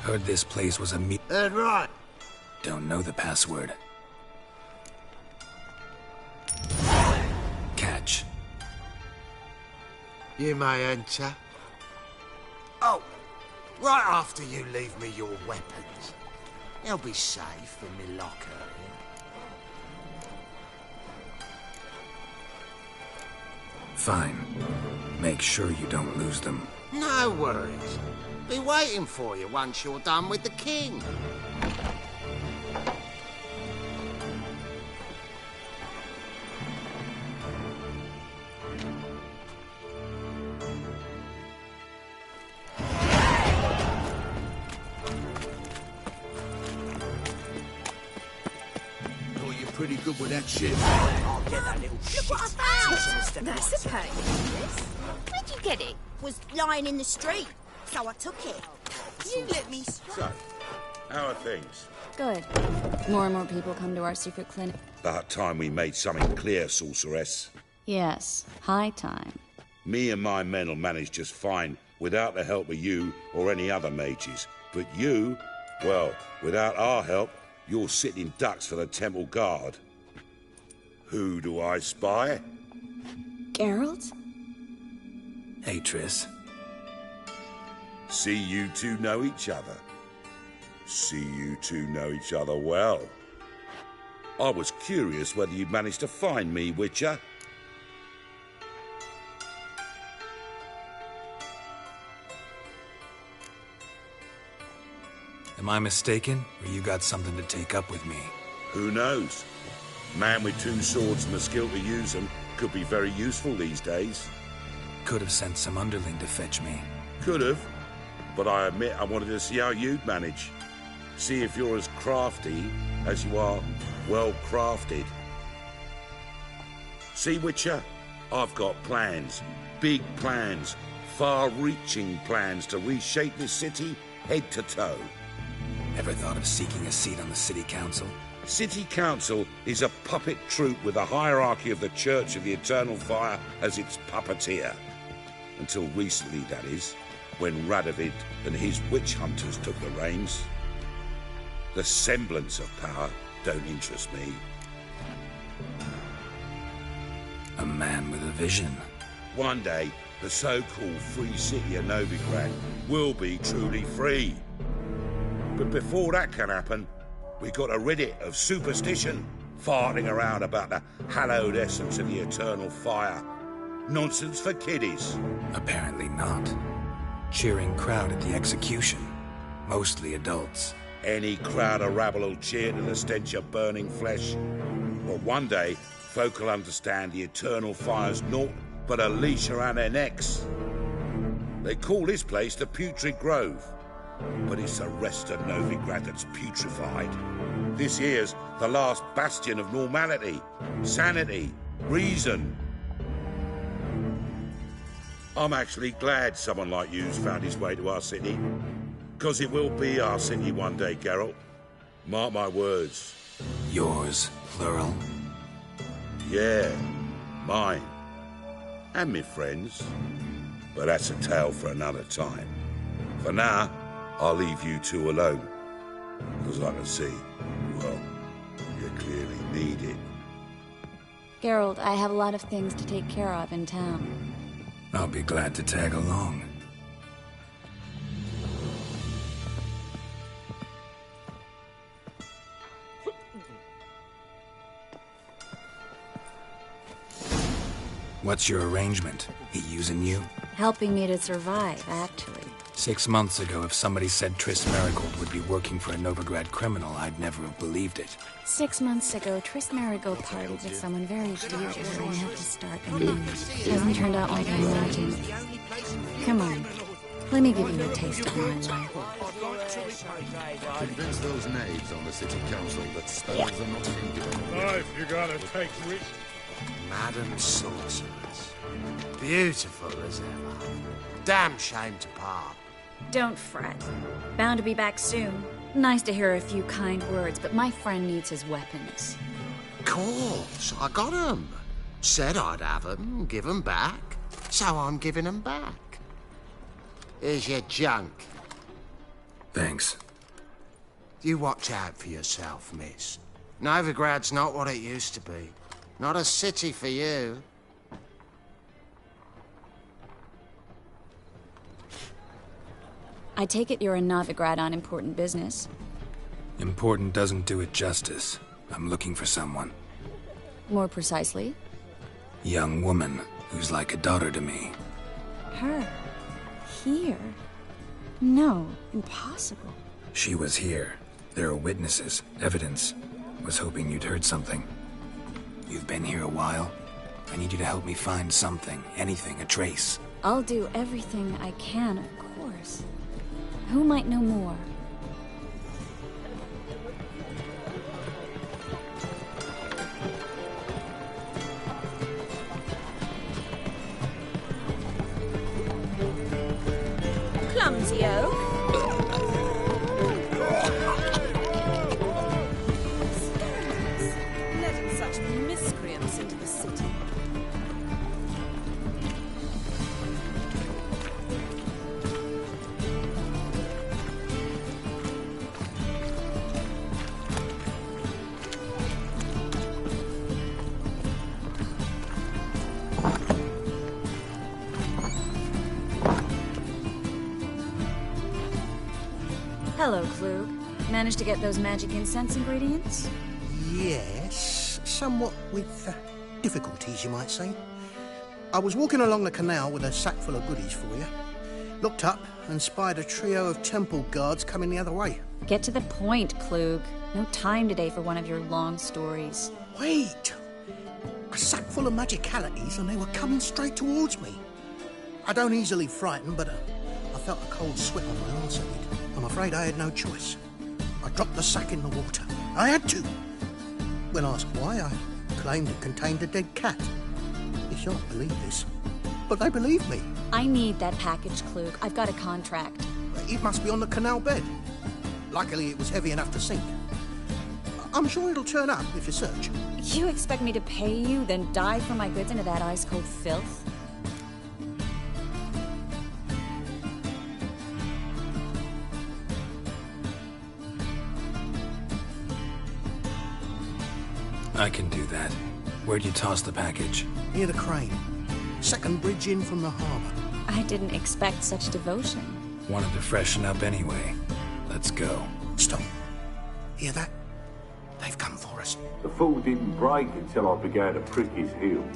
[SPEAKER 5] Heard this place was a meet.
[SPEAKER 15] Heard right.
[SPEAKER 5] Don't know the password. Catch.
[SPEAKER 15] You may enter. Oh, right after you leave me your weapons. They'll be safe in my locker.
[SPEAKER 5] Fine. Make sure you don't lose them.
[SPEAKER 15] No worries. Be waiting for you once you're done with the king.
[SPEAKER 19] Pretty good with that shit.
[SPEAKER 15] I'll get that little shit.
[SPEAKER 8] Look what I found!
[SPEAKER 11] That's a pain.
[SPEAKER 8] Where'd you get it? Was lying in the street, so I took it. You let me...
[SPEAKER 7] So, how are things?
[SPEAKER 14] Good. More and more people come to our secret clinic.
[SPEAKER 7] About time we made something clear, sorceress.
[SPEAKER 14] Yes, high time.
[SPEAKER 7] Me and my men will manage just fine without the help of you or any other mages. But you, well, without our help, you're sitting ducks for the temple guard. Who do I spy?
[SPEAKER 11] Geralt?
[SPEAKER 5] Hey, Triss.
[SPEAKER 7] See you two know each other. See you two know each other well. I was curious whether you'd managed to find me, Witcher.
[SPEAKER 5] Am I mistaken, or you got something to take up with me?
[SPEAKER 7] Who knows? Man with two swords and the skill to use them could be very useful these days.
[SPEAKER 5] Could have sent some underling to fetch me.
[SPEAKER 7] Could have, but I admit I wanted to see how you'd manage. See if you're as crafty as you are well-crafted. See, Witcher? I've got plans. Big plans. Far-reaching plans to reshape this city head to toe.
[SPEAKER 5] Ever thought of seeking a seat on the city council?
[SPEAKER 7] City council is a puppet troupe with a hierarchy of the Church of the Eternal Fire as its puppeteer. Until recently, that is, when Radovid and his witch hunters took the reins. The semblance of power don't interest me.
[SPEAKER 5] A man with a vision.
[SPEAKER 7] One day, the so-called free city of Novigrad will be truly free. But before that can happen, we got to rid it of superstition, farting around about the hallowed essence of the eternal fire. Nonsense for kiddies.
[SPEAKER 5] Apparently not. Cheering crowd at the execution. Mostly adults.
[SPEAKER 7] Any crowd of rabble will cheer to the stench of burning flesh. But one day, folk will understand the eternal fire's naught but a leash around their necks. They call this place the Putrid Grove. But it's the rest of Novigrad that's putrefied. This here's the last bastion of normality, sanity, reason. I'm actually glad someone like you's found his way to our city. Because it will be our city one day, Geralt. Mark my words.
[SPEAKER 5] Yours, plural?
[SPEAKER 7] Yeah, mine. And me friends. But that's a tale for another time. For now, I'll leave you two alone. Because I can see, well, you clearly need it.
[SPEAKER 11] Geralt, I have a lot of things to take care of in town.
[SPEAKER 5] I'll be glad to tag along. What's your arrangement? He using you?
[SPEAKER 11] Helping me to survive, actually.
[SPEAKER 5] 6 months ago, if somebody said Triss Marigold would be working for a Novigrad criminal, I'd never have believed it.
[SPEAKER 11] 6 months ago, Triss Marigold partied with someone very dear to her and had to start anew. Hasn't turned out like I imagined. Come on, let me give you a taste of my life.
[SPEAKER 6] Convince those knaves on the city council that stones are not feasible.
[SPEAKER 10] Life, you gotta take risks.
[SPEAKER 20] Madam Sorceress. Beautiful as ever. Damn shame to part.
[SPEAKER 11] Don't fret. Bound to be back soon. Nice to hear a few kind words, but my friend needs his weapons.
[SPEAKER 20] Course, I got 'em. Said I'd have 'em, give 'em back. So I'm giving 'em back. Here's your junk.
[SPEAKER 5] Thanks.
[SPEAKER 20] You watch out for yourself, miss. Novigrad's not what it used to be. Not a city for you.
[SPEAKER 11] I take it you're in Novigrad on important business.
[SPEAKER 5] Important doesn't do it justice. I'm looking for someone.
[SPEAKER 11] More precisely?
[SPEAKER 5] Young woman who's like a daughter to me.
[SPEAKER 11] Her? Here? No, impossible.
[SPEAKER 5] She was here. There are witnesses, evidence. Was hoping you'd heard something. You've been here a while. I need you to help me find something, anything, a trace.
[SPEAKER 11] I'll do everything I can, of course. Who might know more?
[SPEAKER 8] Clumsy oak.
[SPEAKER 1] Letting such miscreants into the city.
[SPEAKER 4] Hello, Klug. Managed to get those magic incense ingredients?
[SPEAKER 12] Yes, somewhat with difficulties, you might say. I was walking along the canal with a sack full of goodies for you. Looked up and spied a trio of temple guards coming the other way.
[SPEAKER 4] Get to the point, Klug. No time today for one of your long stories.
[SPEAKER 12] Wait! A sack full of magicalities and they were coming straight towards me. I don't easily frighten, but I felt a cold sweat on my arse. I'm afraid I had no choice. I dropped the sack in the water. I had to. When asked why, I claimed it contained a dead cat. You shan't believe this, but they believed me.
[SPEAKER 4] I need that package, Klug. I've got a contract.
[SPEAKER 12] It must be on the canal bed. Luckily, it was heavy enough to sink. I'm sure it'll turn up if you search.
[SPEAKER 4] You expect me to pay you, then dive for my goods into that ice-cold filth?
[SPEAKER 5] I can do that. Where'd you toss the package?
[SPEAKER 12] Near the crane. Second bridge in from the harbour.
[SPEAKER 4] I didn't expect such devotion.
[SPEAKER 5] Wanted to freshen up anyway. Let's go.
[SPEAKER 12] Stop. Hear that? They've come for us.
[SPEAKER 10] The fool didn't break until I began to prick his heels.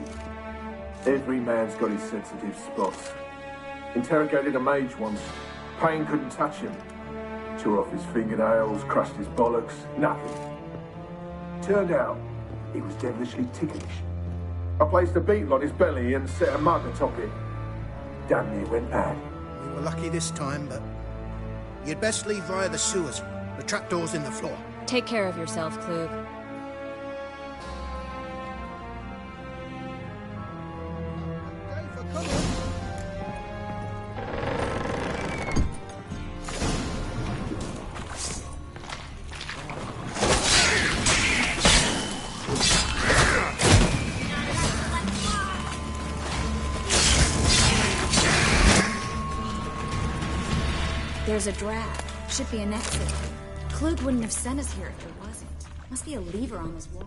[SPEAKER 10] Every man's got his sensitive spots. Interrogated a mage once. Pain couldn't touch him. Tore off his fingernails, crushed his bollocks, nothing. Turned out, he was devilishly ticklish. I placed a beetle on his belly and set a mug atop it. Damn near went mad.
[SPEAKER 12] We were lucky this time, but you'd best leave via the sewers. The trapdoor's in the floor.
[SPEAKER 4] Take care of yourself, Klug. There's a draft. Should be an exit. Klug wouldn't have sent us here if there wasn't. Must be a lever on this wall.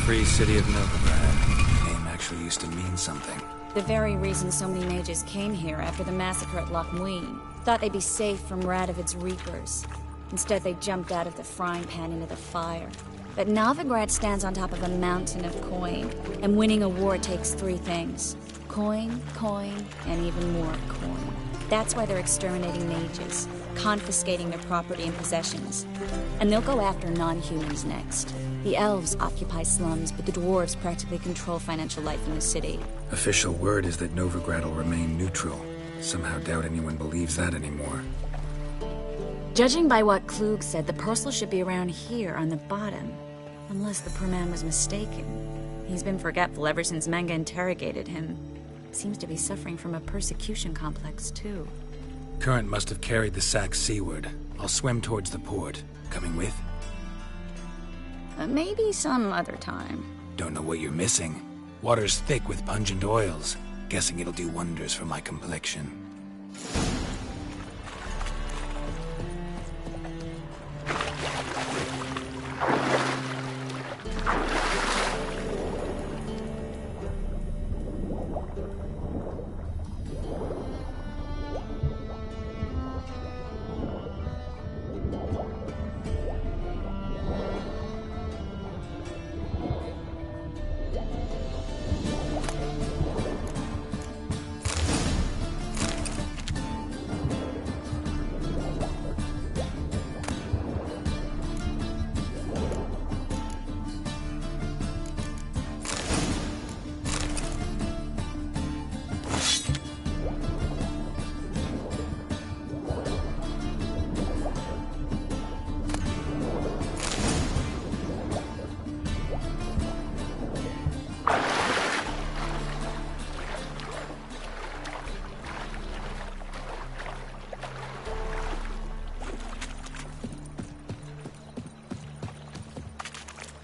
[SPEAKER 5] Free city of Novigrad. Name actually used to mean something.
[SPEAKER 4] The very reason so many mages came here after the massacre at Loch Muin. Thought they'd be safe from Radovid's reapers. Instead, they jumped out of the frying pan into the fire. But Novigrad stands on top of a mountain of coin, and winning a war takes three things. Coin, coin, and even more coin. That's why they're exterminating mages, confiscating their property and possessions. And they'll go after non-humans next. The elves occupy slums, but the dwarves practically control financial life in the city.
[SPEAKER 5] Official word is that Novigrad will remain neutral. Somehow doubt anyone believes that anymore.
[SPEAKER 4] Judging by what Klug said, the parcel should be around here on the bottom. Unless the poor man was mistaken. He's been forgetful ever since Manga interrogated him. Seems to be suffering from a persecution complex, too.
[SPEAKER 5] Current must have carried the sack seaward. I'll swim towards the port. Coming with?
[SPEAKER 4] Maybe some other time.
[SPEAKER 5] Don't know what you're missing. Water's thick with pungent oils. Guessing it'll do wonders for my complexion.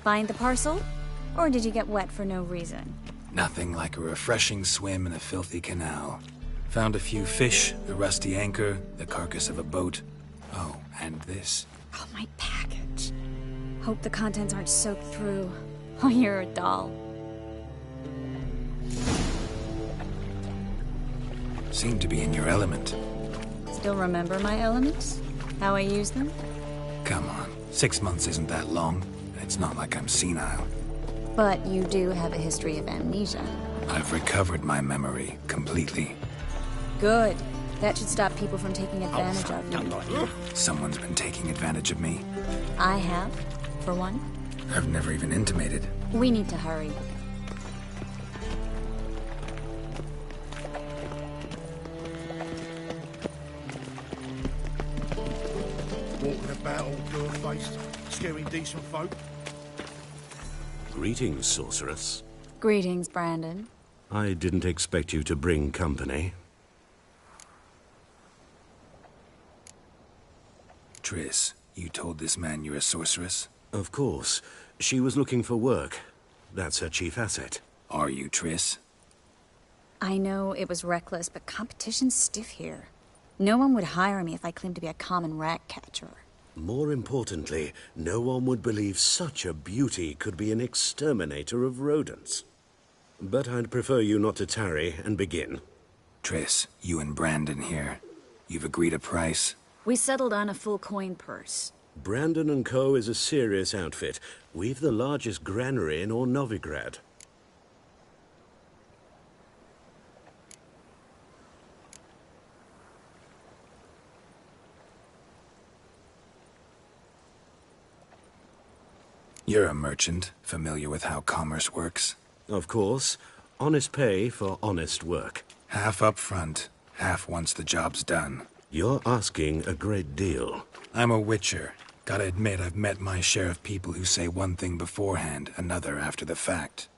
[SPEAKER 4] Find the parcel? Or did you get wet for no reason?
[SPEAKER 5] Nothing like a refreshing swim in a filthy canal. Found a few fish, a rusty anchor, the carcass of a boat. Oh, and this.
[SPEAKER 4] Oh, my package. Hope the contents aren't soaked through. Oh, you're a doll.
[SPEAKER 5] Seem to be in your element.
[SPEAKER 4] Still remember my elements? How I use them?
[SPEAKER 5] Come on, 6 months isn't that long. It's not like I'm senile.
[SPEAKER 4] But you do have a history of amnesia.
[SPEAKER 5] I've recovered my memory completely.
[SPEAKER 4] Good. That should stop people from taking advantage of you.
[SPEAKER 5] Someone's been taking advantage of me.
[SPEAKER 4] I have, for one.
[SPEAKER 5] I've never even intimated.
[SPEAKER 4] We need to hurry.
[SPEAKER 15] Walking about all door-faced, scaring decent folk.
[SPEAKER 18] Greetings, sorceress.
[SPEAKER 4] Greetings, Brandon.
[SPEAKER 18] I didn't expect you to bring company.
[SPEAKER 5] Triss, you told this man you're a sorceress?
[SPEAKER 18] Of course. She was looking for work. That's her chief asset.
[SPEAKER 5] Are you, Triss?
[SPEAKER 4] I know it was reckless, but competition's stiff here. No one would hire me if I claimed to be a common rat catcher.
[SPEAKER 18] More importantly, no one would believe such a beauty could be an exterminator of rodents. But I'd prefer you not to tarry and begin.
[SPEAKER 5] Triss, you and Brandon here. You've agreed a price?
[SPEAKER 4] We settled on a full coin purse.
[SPEAKER 18] Brandon & Co. is a serious outfit. We've the largest granary in all Novigrad.
[SPEAKER 5] You're a merchant, familiar with how commerce works?
[SPEAKER 18] Of course. Honest pay for honest work.
[SPEAKER 5] Half up front, half once the job's done.
[SPEAKER 18] You're asking a great deal.
[SPEAKER 5] I'm a witcher. Gotta admit, I've met my share of people who say one thing beforehand, another after the fact.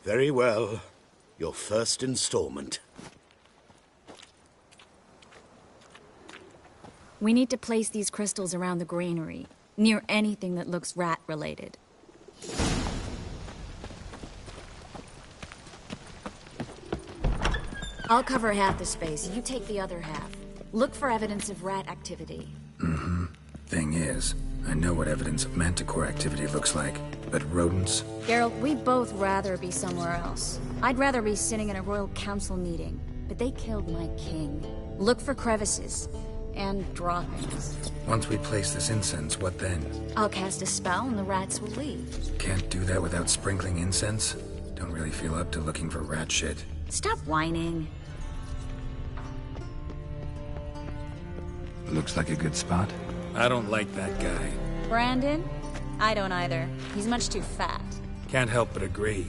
[SPEAKER 18] Very well. Your first installment.
[SPEAKER 4] We need to place these crystals around the granary, near anything that looks rat-related. I'll cover half the space, you take the other half. Look for evidence of rat activity.
[SPEAKER 5] Thing is, I know what evidence of manticore activity looks like, but rodents?
[SPEAKER 4] Geralt, we'd both rather be somewhere else. I'd rather be sitting in a royal council meeting, but they killed my king. Look for crevices, and droppings.
[SPEAKER 5] Once we place this incense, what then?
[SPEAKER 4] I'll cast a spell and the rats will leave.
[SPEAKER 5] Can't do that without sprinkling incense? Don't really feel up to looking for rat shit.
[SPEAKER 4] Stop whining.
[SPEAKER 5] Looks like a good spot. I don't like that guy.
[SPEAKER 4] Brandon? I don't either. He's much too fat.
[SPEAKER 5] Can't help but agree.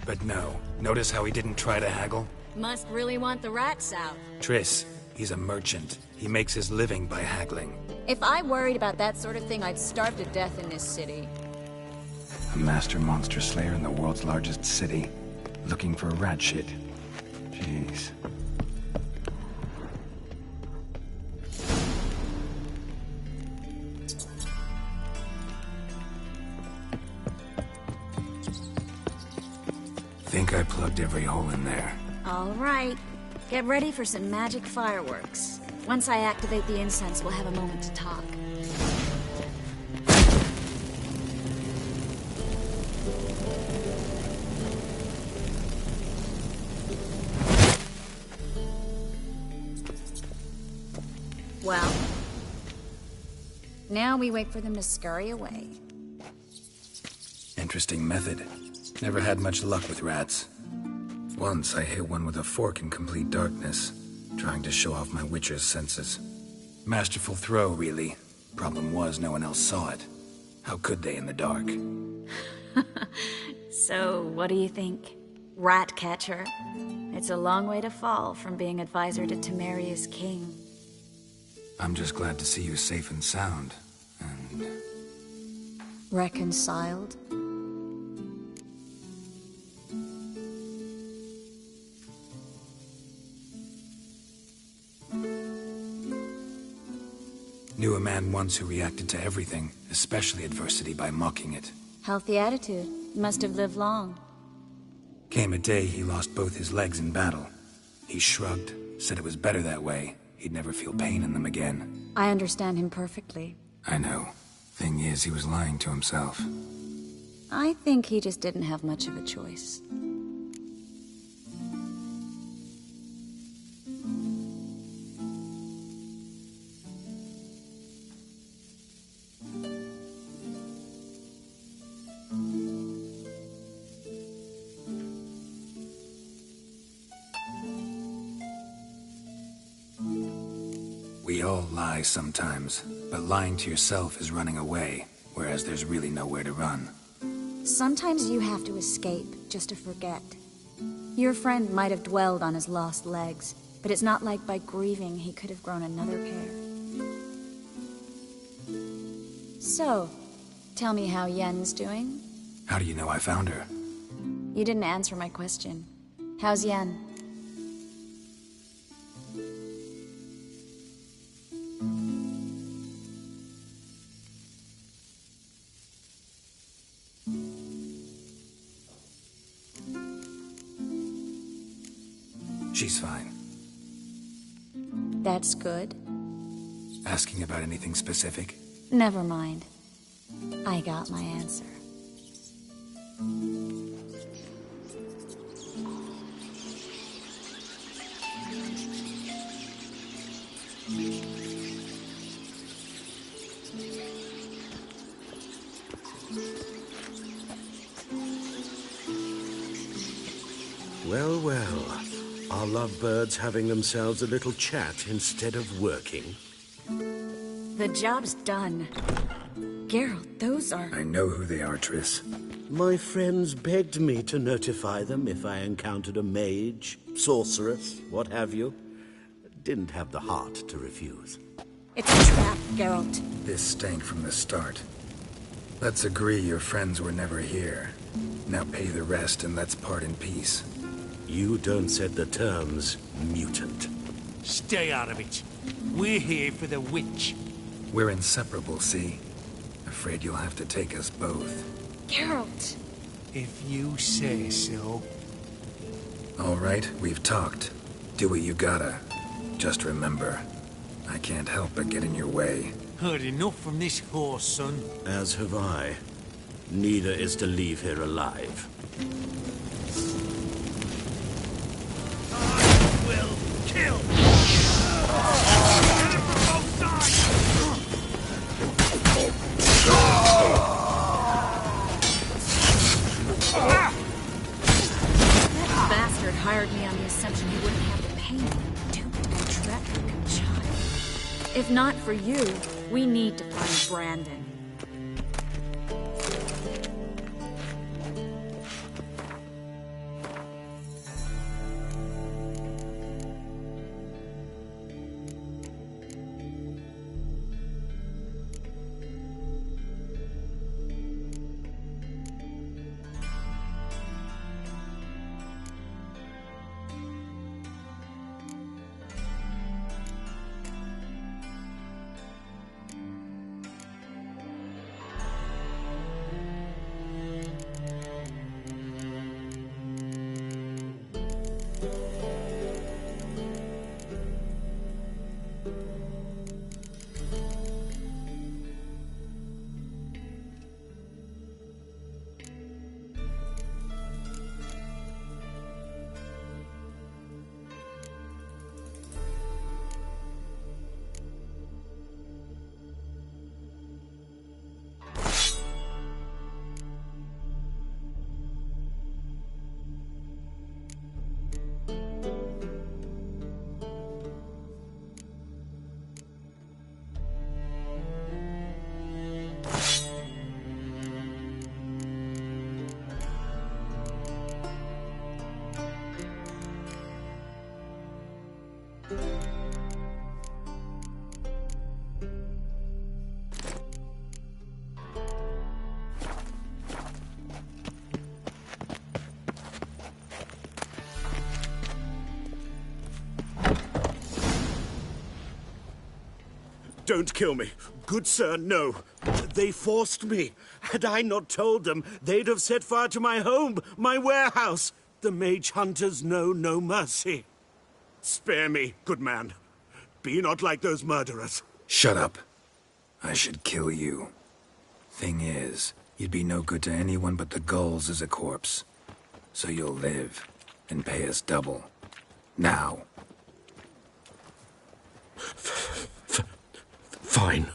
[SPEAKER 5] But no. Notice how he didn't try to haggle?
[SPEAKER 4] Must really want the rats out.
[SPEAKER 5] Triss, he's a merchant. He makes his living by haggling.
[SPEAKER 4] If I worried about that sort of thing, I'd starve to death in this city.
[SPEAKER 5] A master monster slayer in the world's largest city. Looking for rat shit. Jeez. Think I plugged every hole in there.
[SPEAKER 4] All right. Get ready for some magic fireworks. Once I activate the incense, we'll have a moment to talk. Well, now we wait for them to scurry away.
[SPEAKER 5] Interesting method. Never had much luck with rats. Once I hit one with a fork in complete darkness, trying to show off my witcher's senses. Masterful throw, really. Problem was, no one else saw it. How could they in the dark?
[SPEAKER 4] So, what do you think? Rat catcher? It's a long way to fall from being advisor to Temeria's king.
[SPEAKER 5] I'm just glad to see you safe and sound, and...
[SPEAKER 4] Reconciled?
[SPEAKER 5] Knew a man once who reacted to everything, especially adversity, by mocking it.
[SPEAKER 4] Healthy attitude. Must have lived long.
[SPEAKER 5] Came a day he lost both his legs in battle. He shrugged, said it was better that way. He'd never feel pain in them again.
[SPEAKER 4] I understand him perfectly.
[SPEAKER 5] I know. Thing is, he was lying to himself.
[SPEAKER 4] I think he just didn't have much of a choice.
[SPEAKER 5] We all lie sometimes, but lying to yourself is running away, whereas there's really nowhere to run.
[SPEAKER 4] Sometimes you have to escape just to forget. Your friend might have dwelled on his lost legs, but it's not like by grieving he could have grown another pair. So, tell me how Yen's doing?
[SPEAKER 5] How do you know I found her?
[SPEAKER 4] You didn't answer my question. How's Yen?
[SPEAKER 5] She's fine.
[SPEAKER 4] That's good.
[SPEAKER 5] Asking about anything specific?
[SPEAKER 4] Never mind. I got my answer.
[SPEAKER 18] Well, well. Are lovebirds having themselves a little chat instead of working?
[SPEAKER 4] The job's done. Geralt, those are...
[SPEAKER 5] I know who they are, Triss.
[SPEAKER 18] My friends begged me to notify them if I encountered a mage, sorceress, what have you. Didn't have the heart to refuse.
[SPEAKER 4] It's a trap, Geralt.
[SPEAKER 5] This stank from the start. Let's agree your friends were never here. Now pay the rest and let's part in peace.
[SPEAKER 18] You don't set the terms, mutant.
[SPEAKER 16] Stay out of it. We're here for the witch.
[SPEAKER 5] We're inseparable, see? Afraid you'll have to take us both.
[SPEAKER 4] Geralt!
[SPEAKER 16] If you say so.
[SPEAKER 5] All right, we've talked. Do what you gotta. Just remember, I can't help but get in your way.
[SPEAKER 16] Heard enough from this horse, son.
[SPEAKER 18] As have I. Neither is to leave here alive.
[SPEAKER 16] I will kill!
[SPEAKER 4] That bastard hired me on the assumption he wouldn't have to pay me. Duped and trapped like a child. If not for you, we need to find Brandon.
[SPEAKER 18] Don't kill me. Good sir, no. They forced me. Had I not told them, they'd have set fire to my home, my warehouse. The mage hunters know no mercy. Spare me, good man. Be not like those murderers.
[SPEAKER 5] Shut up. I should kill you. Thing is, you'd be no good to anyone but the gulls as a corpse. So you'll live, and pay us double. Now.
[SPEAKER 18] Fine.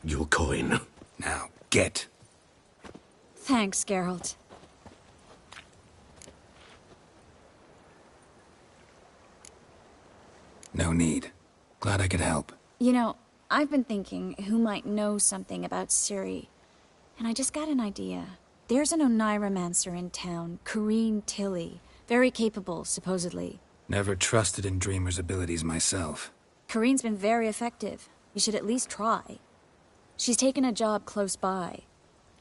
[SPEAKER 18] Your coin.
[SPEAKER 5] Now, get.
[SPEAKER 4] Thanks, Geralt.
[SPEAKER 5] No need. Glad I could help.
[SPEAKER 4] You know, I've been thinking who might know something about Ciri. And I just got an idea. There's an Oneiromancer in town, Corrine Tilly. Very capable, supposedly.
[SPEAKER 5] Never trusted in Dreamer's abilities myself.
[SPEAKER 4] Corrine's been very effective. You should at least try. She's taken a job close by.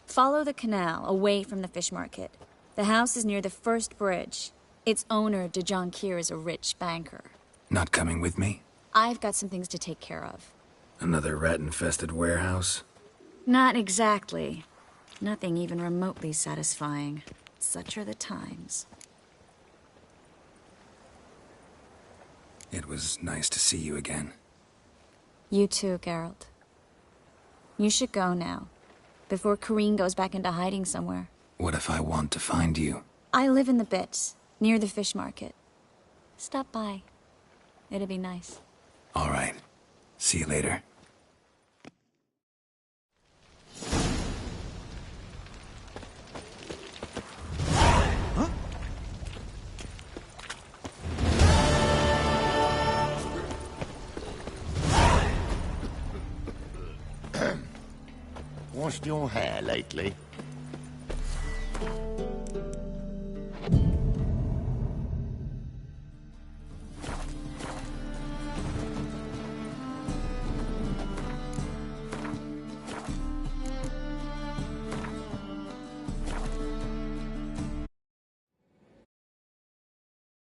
[SPEAKER 4] Follow the canal, away from the fish market. The house is near the first bridge. Its owner, de Jonquier, is a rich banker.
[SPEAKER 5] Not coming with me?
[SPEAKER 4] I've got some things to take care of.
[SPEAKER 5] Another rat-infested warehouse?
[SPEAKER 4] Not exactly. Nothing even remotely satisfying. Such are the times.
[SPEAKER 5] It was nice to see you again.
[SPEAKER 4] You too, Geralt. You should go now, before Corrine goes back into hiding somewhere.
[SPEAKER 5] What if I want to find you?
[SPEAKER 4] I live in the Bits, near the fish market. Stop by. It'd be nice.
[SPEAKER 5] All right. See you later.
[SPEAKER 20] Washed your hair lately?